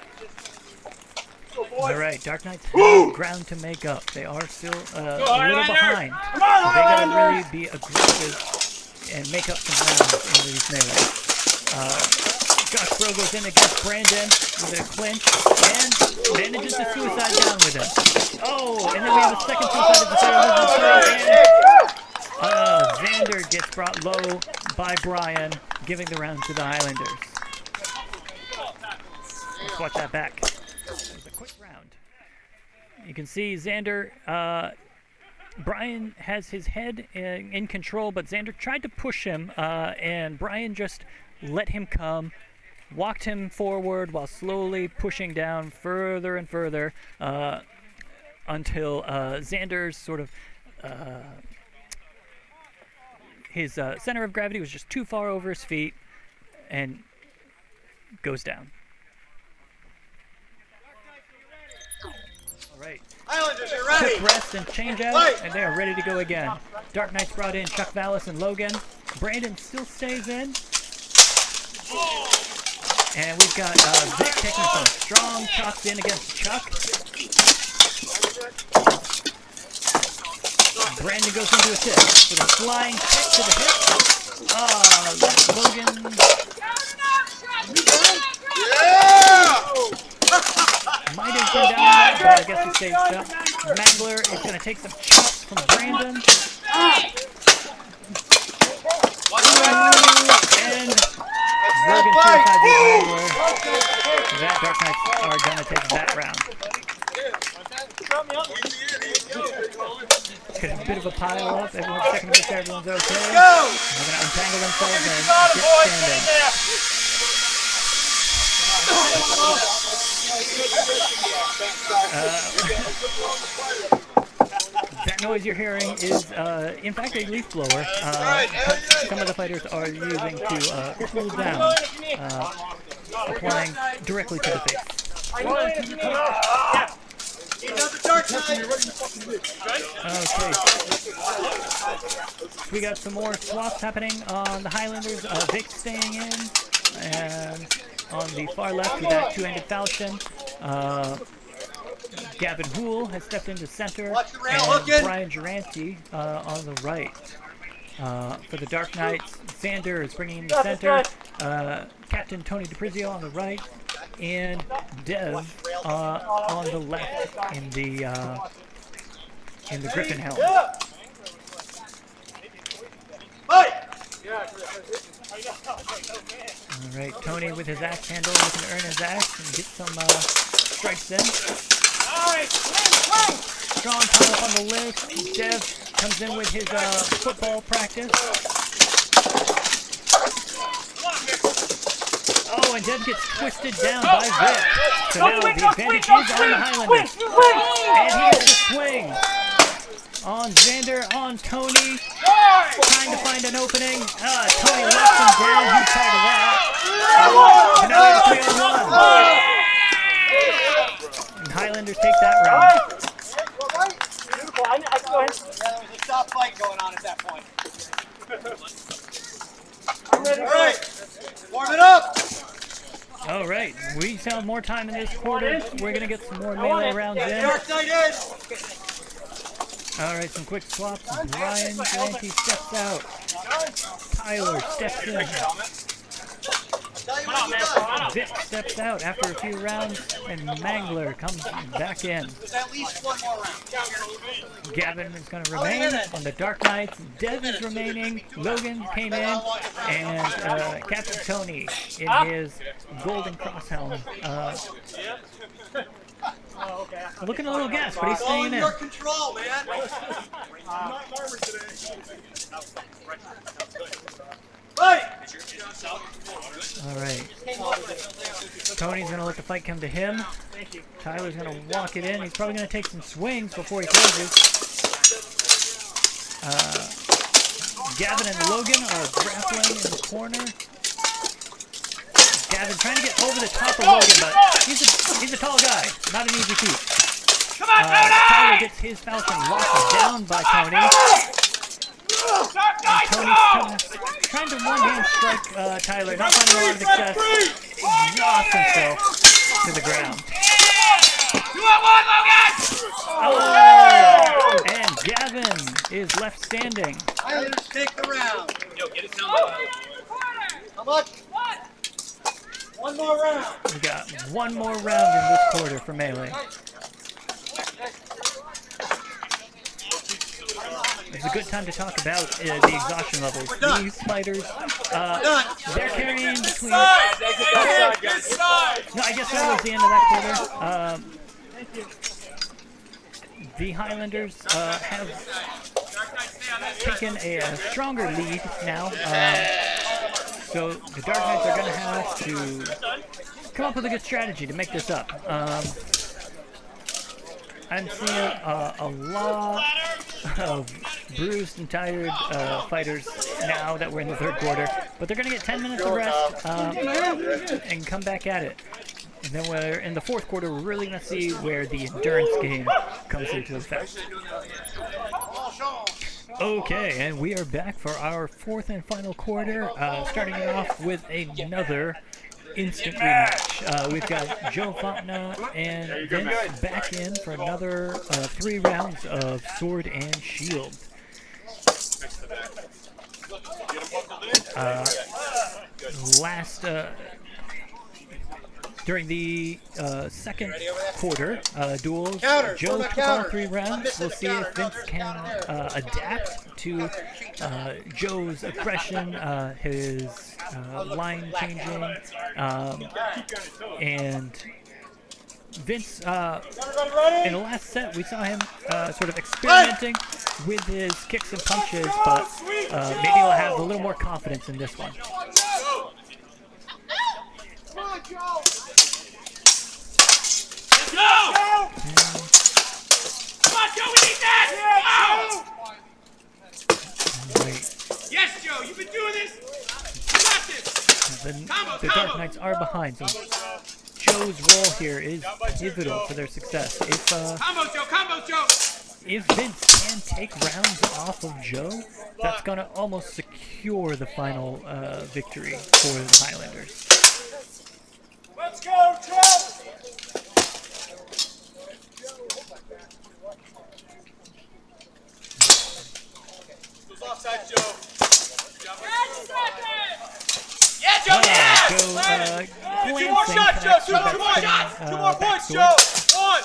Alright, Dark Knights have ground to make up. They are still a little behind. So they gotta really be aggressive and make up some ground in these melee. Josh Bro goes in against Brandon with a clinch and manages to suicide down with him. Oh, and then we have a second suicide at the Xander gets brought low by Brian, giving the round to the Highlanders. Let's watch that back. It was a quick round. You can see Xander, Brian has his head in control, but Xander tried to push him, and Brian just let him come, walked him forward while slowly pushing down further and further until Xander's sort of his center of gravity was just too far over his feet and goes down. All right. Highlanders, you ready? Quick rest and change out, and they are ready to go again. Dark Knights brought in Chuck Vallis and Logan. Brandon still stays in. And we've got Vic taking some strong chops in against Chuck. Brandon goes into a tip with a flying kick to the hip. Logan. Yeah! Might have been down there, but I guess he stayed stuck. Mangler is going to take some chops from Brandon. And Logan suicide with Mangler. That Dark Knights are going to take that round. Get a bit of a pile up. Everyone's checking to make sure everyone's okay. They're going to untangle themselves and get standing. That noise you're hearing is, in fact, a leaf blower. Some of the fighters are using to cool down, applying directly to the face. He's on the dark side. Okay. We got some more swaps happening on the Highlanders. Vic staying in. And on the far left, we got two-handed falchion. Gavin Houle has stepped into center. And Brian Durante on the right. For the Dark Knights, Xander is bringing in the center. Captain Tony DiPrizio on the right. And Dev on the left in the Griffin helm. All right, Tony with his axe handle, looking to earn his axe and get some strikes in. Strong come up on the list. Dev comes in with his football practice. Oh, and Dev gets twisted down by Vic. So now the advantage is on the Highlanders. And he gets a swing on Xander, on Tony. Trying to find an opening. Tony lets him down. He's tired of that. And now we have 3-on-1. And Highlanders take that round. Beautiful. I can go ahead. Yeah, there was a stop fight going on at that point. I'm ready. All right, warm it up. All right, we still have more time in this quarter. We're going to get some more melee rounds in. Dark side in. All right, some quick swaps. Brian Durante steps out. Tyler steps in. Vic steps out after a few rounds, and Mangler comes back in. There's at least one more round. Gavin is going to remain on the Dark Knights. Dev is remaining. Logan came in, and Captain Tony in his Golden Cross helm. Looking a little gassed, but he's All staying in in. your control, man. All right. Tony's going to let the fight come to him. Tyler's going to walk it in. He's probably going to take some swings before he closes. Gavin and Logan are grappling in the corner. Gavin trying to get over the top of Logan, but he's a tall guy. Not an easy feat. Tyler gets his falchion locked down by Tony. And Tony's trying to one-hand strike Tyler, not finding a lot of success. Exhausts himself to the ground. Oh! And Gavin is left standing. Highlanders take the round. How much? One more round. We got one more round in this quarter for melee. It's a good time to talk about the exhaustion levels. These fighters, they're carrying between... No, I guess that was the end of that quarter. The Highlanders have taken a stronger lead now. So the Dark Knights are going to have to come up with a good strategy to make this up. I'm seeing a lot of bruised and tired fighters now that we're in the third quarter, but they're going to get 10 minutes of rest and come back at it. And then we're in the fourth quarter, we're really going to see where the endurance game comes into effect. Okay, and we are back for our fourth and final quarter, starting it off with another instant rematch. We've got Joe Fontana and Vince back in for another 3 rounds of sword and shield. During the second quarter, Duels, Joe took all 3 rounds. We'll see if Vince can adapt to Joe's aggression, his line changing, and Vince, in the last set, we saw him sort of experimenting with his kicks and punches, but maybe he'll have a little more confidence in this one. Come on, Joe! Go! Come on, Joe, we need that! Wait. Yes, Joe, you've been doing this! You got this! The Dark Knights are behind, so Joe's role here is pivotal for their success. Combo, Joe! If Vince can take rounds off of Joe, that's going to almost secure the final victory for the Highlanders. Let's go, Joe! Goes offside, Joe. Yeah, Joe, yeah! Joe, Two more shots, Joe! Two more points, Joe! 1,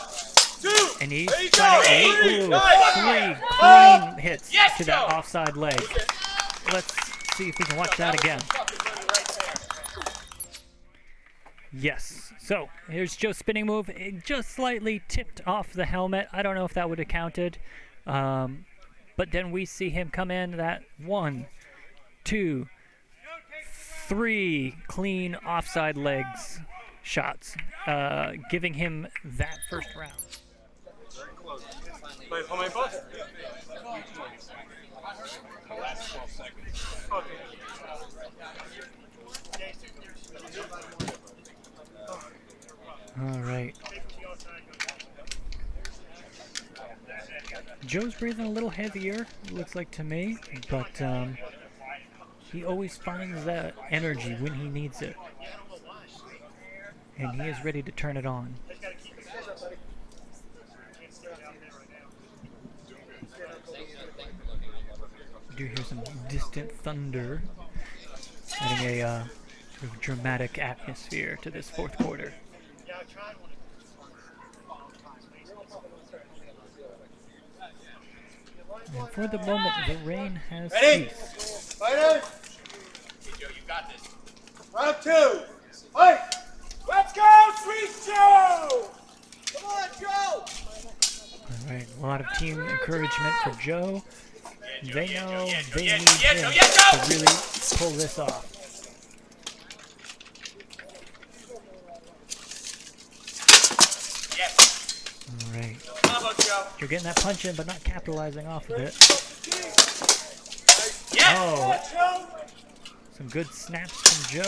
2, and he's there you trying go! to Nice. three clean hits Yes, to that Joe. offside leg. Let's see if we can watch that again. Yes. So here's Joe's spinning move. It just slightly tipped off the helmet. I don't know if that would have counted. But then we see him come in that 1, 2, 3 clean offside legs shots, giving him that first round. Wait, how many points? All right. Joe's breathing a little heavier, it looks like to me, but he always finds that energy when he needs it. And he is ready to turn it on. You do hear some distant thunder, adding a sort of dramatic atmosphere to this fourth quarter. And for the moment, the rain has ceased. Fighters! Joe, you got this. Round 2. Fight! Let's go, Sweet Joe! Come on, Joe! All right, a lot of team encouragement for Joe. They know they need him Joe! to really pull this off. Yes. All right, Combo, Joe. you're getting that punch in, but not capitalizing off of it. Yes! Oh, Joe! some good snaps from Joe.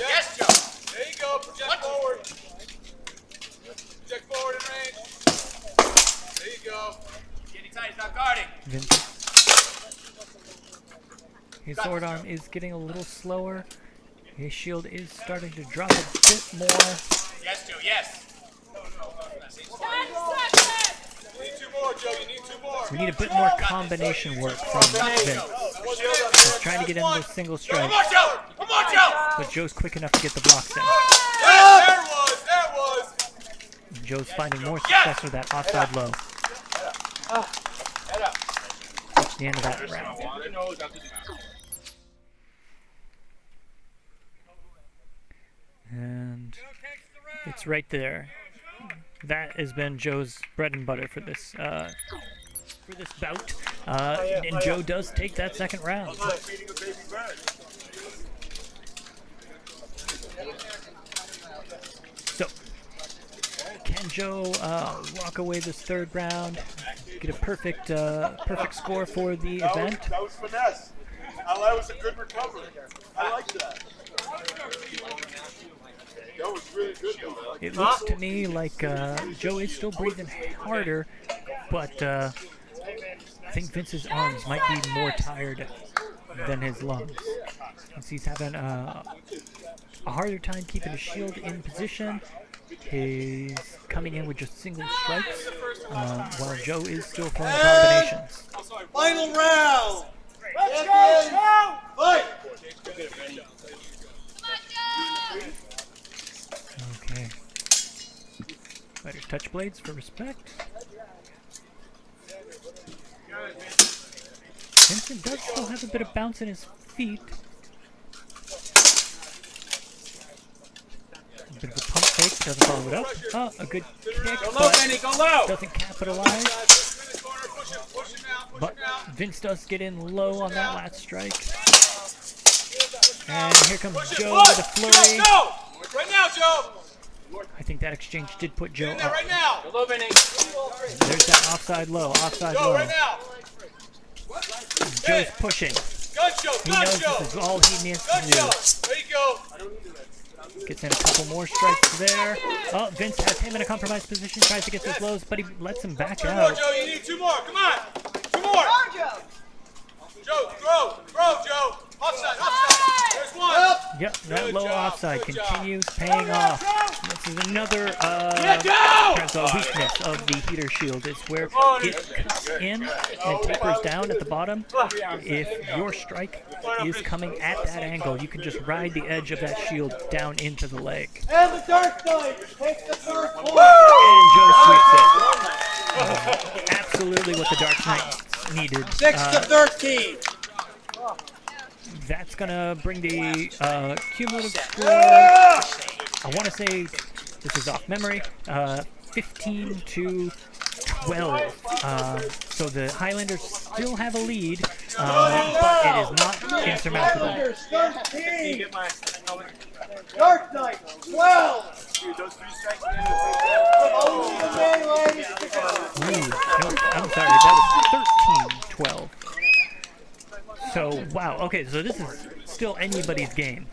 Yes, Joe! There you go. Project forward. Project forward in range. There you go. Getting tight, he's not guarding. Vince. His sword arm is getting a little slower. His shield is starting to drop a bit more. Yes, Joe, yes. 10 seconds! You need 2 more, Joe. You need 2 more. We need a bit more combination work from Vince. He's trying to get into those single strikes, Come on, Joe! Come on, Joe! but Joe's quick enough to get the blocks in. Yes, there was. Joe's finding more success with that offside low. That's the end of that round. And it's right there. That has been Joe's bread and butter for this bout. And Joe does take that second round. So, can Joe walk away this third round, get a perfect score for the event? That was finesse. That was a good recovery. I like that. That was really good. It looks to me like Joe is still breathing harder, but I think Vince's arms might be more tired than his lungs. Since he's having a harder time keeping his shield in position. He's coming in with just single strikes, while Joe is still throwing combinations. Final round. Let's go, Joe! Fight! Okay. Fighters touch blades for respect. Vincent does still have a bit of bounce in his feet. A bit of a pump fake, doesn't follow it up. Oh, a good kick, but doesn't capitalize. But Vince does get in low on that last strike. And here comes Joe with a flurry. Right now, Joe! I think that exchange did put Joe In there up. right now! There's that offside low, offside Joe, low. right now! Joe's pushing. Gun, Joe! He Gun, knows Joe! this is all he needs to Gun, do. Joe! There you go! Gets in a couple more strikes there. Oh, Vince has him in a compromised position, tries to get those lows, but he lets him back Two more, out. Joe. You need 2 more. Come on. 2 more. Joe, throw, Joe. Offside. There's 1. Yep, that low offside continues paying off. This is another weakness of the heater shield. Is where it cuts in and tapers down at the bottom. If your strike is coming at that angle, you can just ride the edge of that shield down into the leg. And the Dark Knight takes the third point. And Joe sweeps it. Absolutely what the Dark Knight needed. 6 to 13. That's going to bring the cumulative score, I want to say, this is off memory, 15 to 12. So the Highlanders still have a lead, but it is not insurmountable. Highlanders 13. Dark Knight 12. Dude, those 3 strikes. Only the melees to go. Ooh, no, I'm sorry, that was 13-12. So, wow, okay, so this is still anybody's game.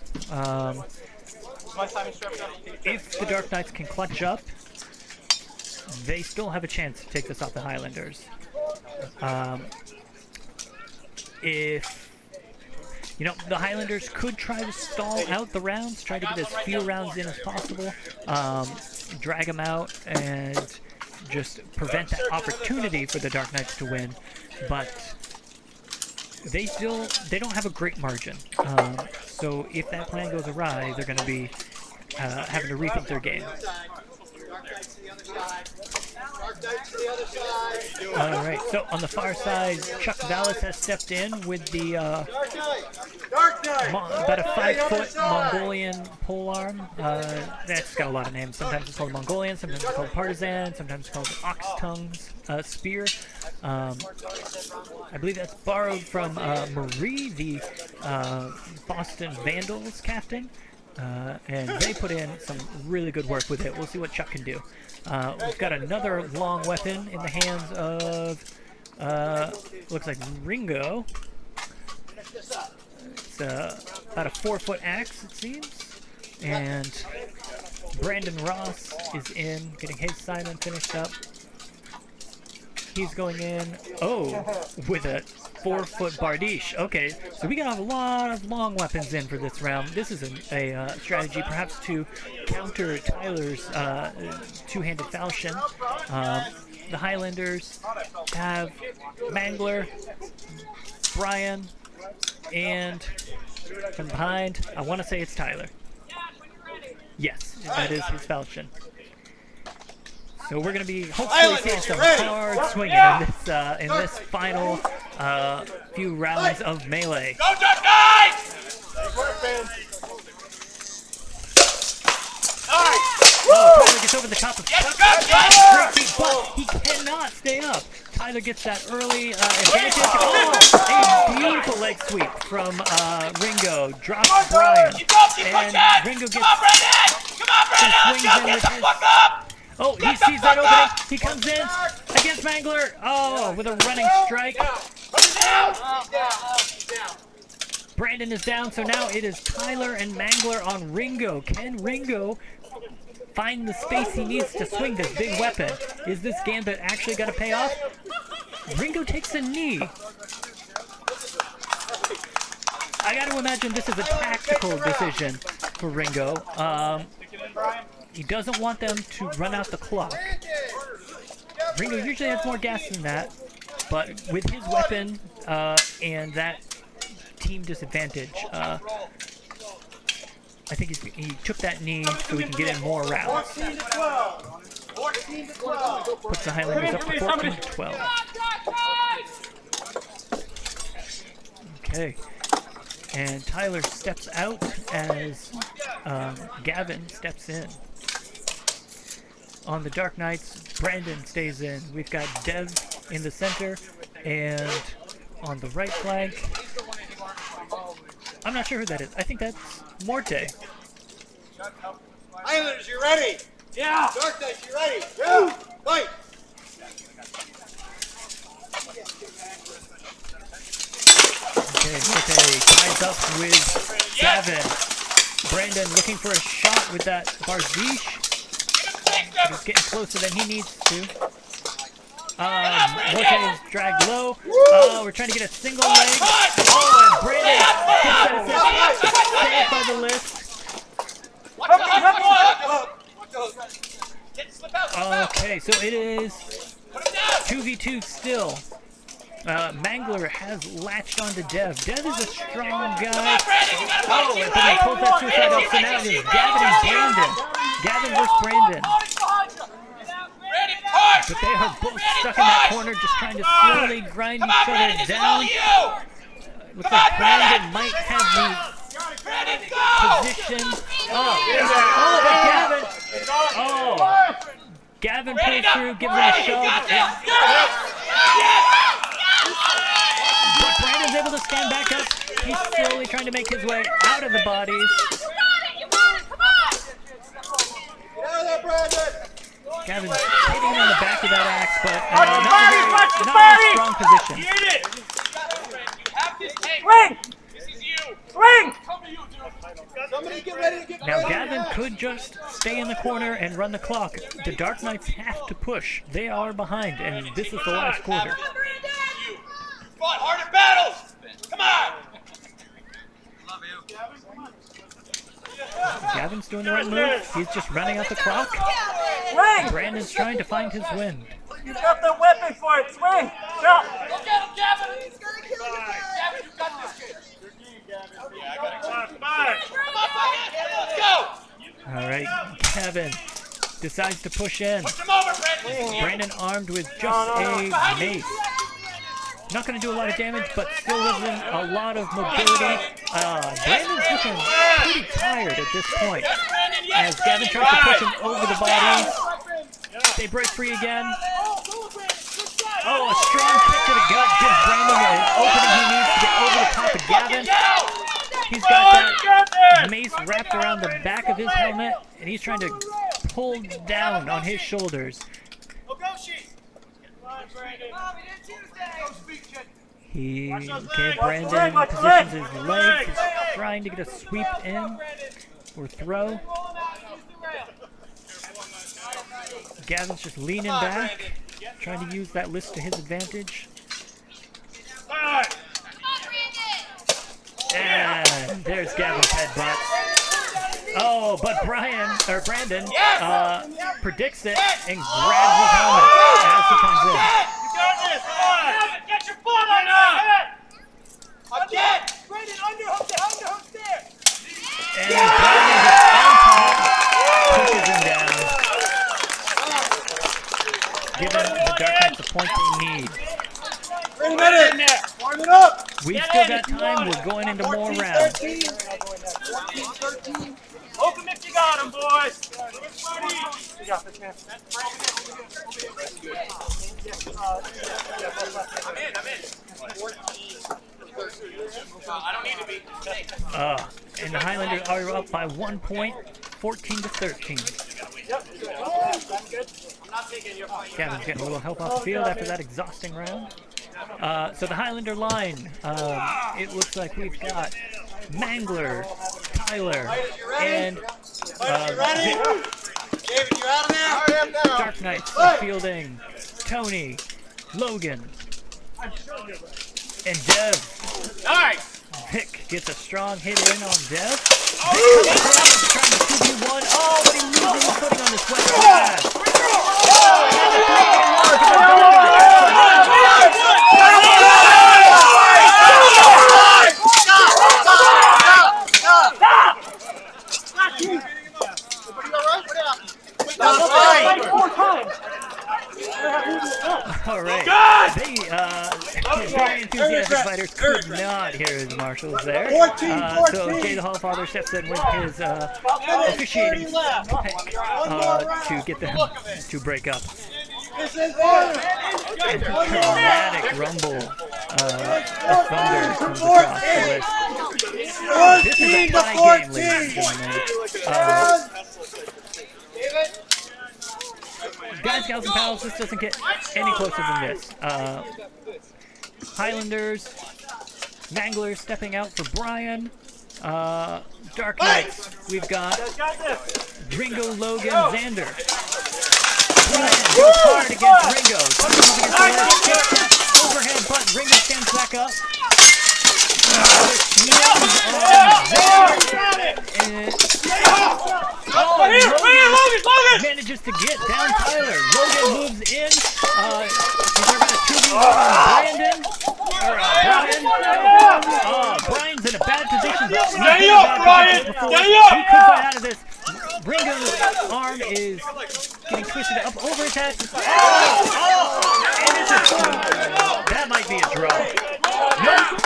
If the Dark Knights can clutch up, they still have a chance to take this off the Highlanders. If, you know, the Highlanders could try to stall out the rounds, try to get as few rounds in as possible, drag them out, and just prevent that opportunity for the Dark Knights to win, but they don't have a great margin. So if that plan goes awry, they're going to be having to rethink their game. Dark Knight to the other side. Dark Knight to the other side. All right, so on the far side, Chuck Vallis has stepped in with the Dark Knight. Dark Knight. about a 5-foot Mongolian polearm. That's got a lot of names. Sometimes it's called Mongolian, sometimes it's called Partisan, sometimes it's called Ox Tongues Spear. I believe that's borrowed from Marie, the Boston Vandals captain. And they put in some really good work with it. We'll see what Chuck can do. We've got another long weapon in the hands of, looks like Ringo. It's about a 4-foot axe, it seems. And Brandon Ross is in, getting his Simon finished up. He's going in, with a 4-foot Bardiche. Okay, so we got a lot of long weapons in for this round. This is a strategy perhaps to counter Tyler's two-handed falchion. The Highlanders have Mangler, Brian, and from behind, I want to say it's Tyler. Yes, that is his falchion. So we're going to be hopefully seeing some hard swinging in this final few rounds of melee. Go, Dark Knight! Tyler gets over the top of Chuck. Great feet, but he cannot stay up. Tyler gets that early advantage. A beautiful leg sweep from Ringo. Drops Brian. And Ringo gets some swings in with his... Oh, he sees that opening. He comes in against Mangler. Oh, with a running strike. Brandon is down, so now it is Tyler and Mangler on Ringo. Can Ringo find the space he needs to swing this big weapon? Is this gambit actually going to pay off? Ringo takes a knee. I got to imagine this is a tactical decision for Ringo. He doesn't want them to run out the clock. Ringo usually has more gas than that, but with his weapon and that team disadvantage, I think he took that knee so he can get in more rounds. 14 to 12. 14 to 12. Puts the Highlanders up to 14 to 12. Okay. And Tyler steps out as Gavin steps in. On the Dark Knights, Brandon stays in. We've got Dev in the center, and on the right flank, I'm not sure who that is. I think that's Morte. Highlanders, you ready? Yeah! Dark Knights, you ready? Yeah! Fight! Okay, Morte ties up with Gavin. Brandon looking for a shot with that Barzish. He's getting closer than he needs to. Morte is dragged low. We're trying to get a single leg. Oh, and Brandon gets that assist. Saved by the list. Okay, so it is 2v2 still. Mangler has latched onto Dev. Dev is a strong guy. Oh, but he pulls that suicide up, so now it is Gavin and Brandon. Gavin versus Brandon. But they are both stuck in that corner, just trying to slowly grind each other down. Looks like Brandon might have the position. Oh, but Gavin. Oh. Gavin pulls through, gives him a shove. But Brandon's able to stand back up. He's slowly trying to make his way out of the bodies. Gavin's hitting on the back of that axe, but not in a strong position. Now Gavin could just stay in the corner and run the clock. The Dark Knights have to push. They are behind, and this is the last quarter. Fought hard in battles! Come on! Gavin's doing the right move. He's just running out the clock. Brandon's trying to find his wind. You've got the weapon for it. Swing. Jump. Go get him, Gavin! Gavin, you got this kid. Yeah, I got it. Come on, let's go! All right, Gavin decides to push in. Push him over, Brandon! Brandon armed with just a mace. Not going to do a lot of damage, but still losing a lot of mobility. Brandon's looking pretty tired at this point. As Gavin tries to push him over the bodies. They break free again. Oh, a strong kick to the gut gives Brandon an opening he needs to get over the top of Gavin. He's got that mace wrapped around the back of his helmet, and he's trying to pull down on his shoulders. Brandon positions his legs. He's trying to get a sweep in or throw. Gavin's just leaning back, trying to use that list to his advantage. And there's Gavin's headbutt. Oh, but Brandon predicts it and grabs his helmet as he comes in. Get your foot on it! Again! Brandon, underhook there. And Brandon gets on top, pushes him down, giving the Dark Knights the point they need. Wait a minute! Warm it up! We've still got time. We're going into more rounds. 14-13. Hook him if you got him, boys. You got this, man. I'm in. I don't need to be. And the Highlanders are up by 1 point, 14-13. Gavin's getting a little help off the field after that exhausting round. So the Highlander line, it looks like we've got Mangler, Tyler, and David, you out of there? I am now. Dark Knights fielding Tony, Logan, and Dev. Nice! Vic gets a strong hit in on Dev. Vic comes trying to 2v1. Oh, but he loses his footing on this wet grass. All right. They, very enthusiastic fighters could not hear his marshals there. So Jay the Hallfather steps in with his officiating to get them to break up. And a dramatic rumble of thunder comes across the list. This is a tie game, ladies and gentlemen. Guys, gals, and pals, this doesn't get any closer than this. Highlanders, Mangler stepping out for Brian. Dark Knights, we've got Ringo, Logan, Xander. Brian goes hard against Ringo. Overhead, but Ringo stands back up. Logan manages to get down Tyler. Logan moves in. He's going to 2v1 on Brandon. Brian's in a bad position. Stay up, Brian! Stay up! He could fight out of this. Ringo's arm is getting twisted up over his head. And it's that might be a draw. Nope.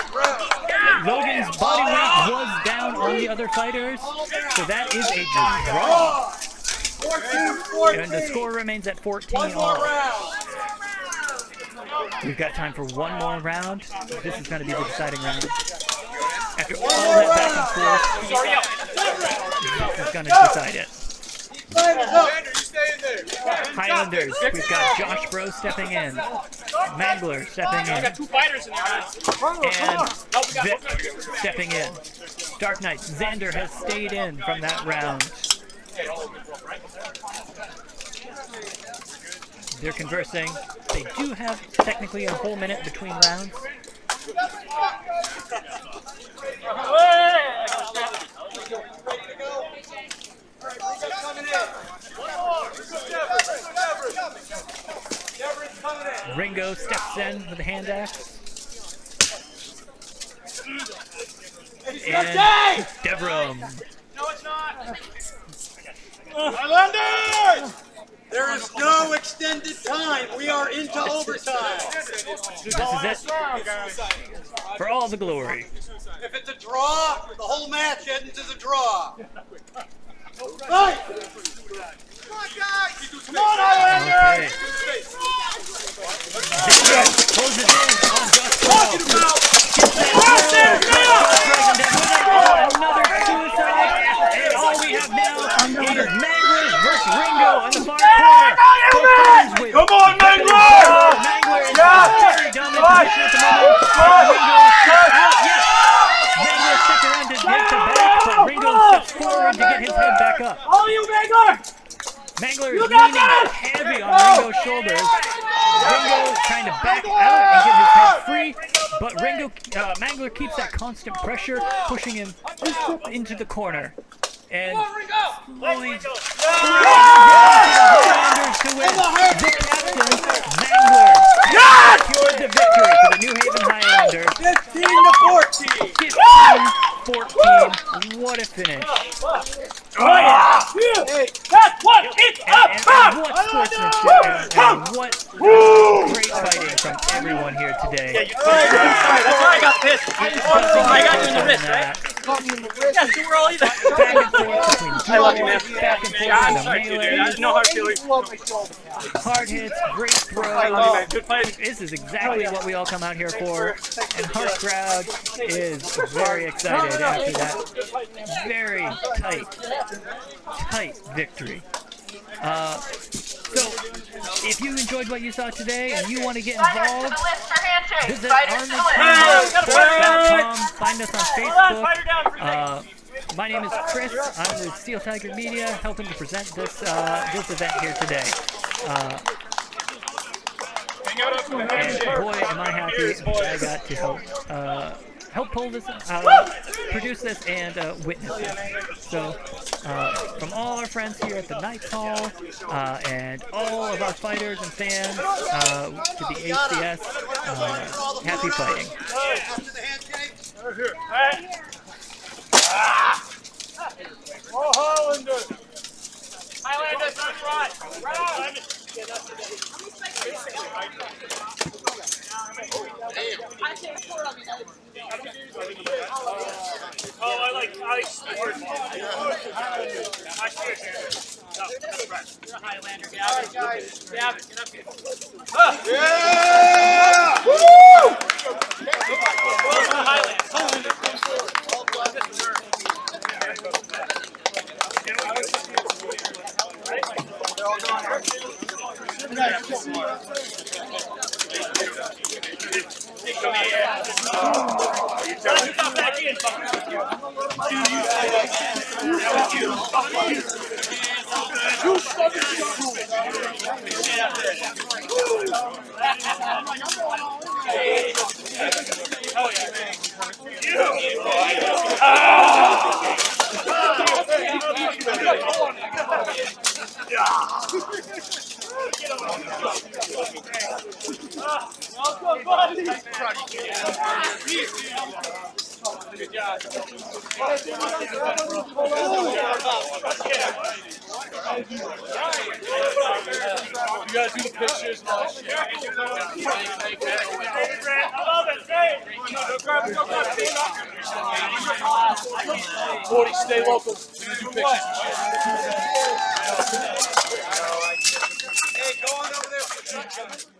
Logan's body weight was down on the other fighters, so that is a draw. 14. And the score remains at 14 all. We've got time for one more round. This is going to be the deciding round. After all that back and forth, this is going to decide it. Highlanders, we've got Josh Bro stepping in, Mangler stepping in, got 2 fighters in there. and Vic stepping in. Dark Knights, Xander has stayed in from that round. They're conversing. They do have technically a whole minute between rounds. Ringo steps in with a hand axe. And Devram. No, it's not. Highlanders! There is no extended time. We are into overtime. This is it. For all the glory. If it's a draw, the whole match ends as a draw. Right. Come on, guys. Come on, Highlanders! Okay. Closes in on Josh Bro. Another suicide. And all we have now is Mangler versus Ringo in the far corner. Come on, Mangler! Mangler is in a very dominant position at the moment. Ringo sticks around to get the back, but Ringo steps forward to get his head back up. All you, Mangler! Mangler is leaning heavy on Ringo's shoulders. Ringo trying to back out and get his head free, but Mangler keeps that constant pressure, pushing him into the corner. And slowly to win. The captain, Mangler, secured the victory for the New Haven Highlanders. 15-14. What a finish. That's what it's And what sportsmanship and what great fighting from everyone here today. That's why I got pissed. I got you in the wrist, right? Yeah, so we're all even. Back and forth between I love you, man. back and forth Yeah, I'm in the sorry, dude. I melee. know how to feel it. Hard hits, great throws. I love you, man. Good fighting. This is exactly what we all come out here for, and our crowd is very excited after that very tight victory. So, if you enjoyed what you saw today and you want to get involved, visit armysports.com, find us on Facebook. My name is Chris. I'm with Steel Tiger Media, helping to present this event here today. And boy, am I happy I got to help pull this, produce this, and witness it. So, from all our friends here at the Knights Hall, and all of our fighters and fans, to the ACS, happy fighting. After the handshake. Oh, Highlanders! Highlanders, that's right. Oh, I speared. I speared. No, that's right. You're a Highlander, Gavin. Gavin, get up here. Yeah! Woo! Well, the Highlanders. Come here. Good job. You gotta do the pictures and all that shit. I love it, great. 40, stay local. You do pictures and shit. Hey, go on over there for the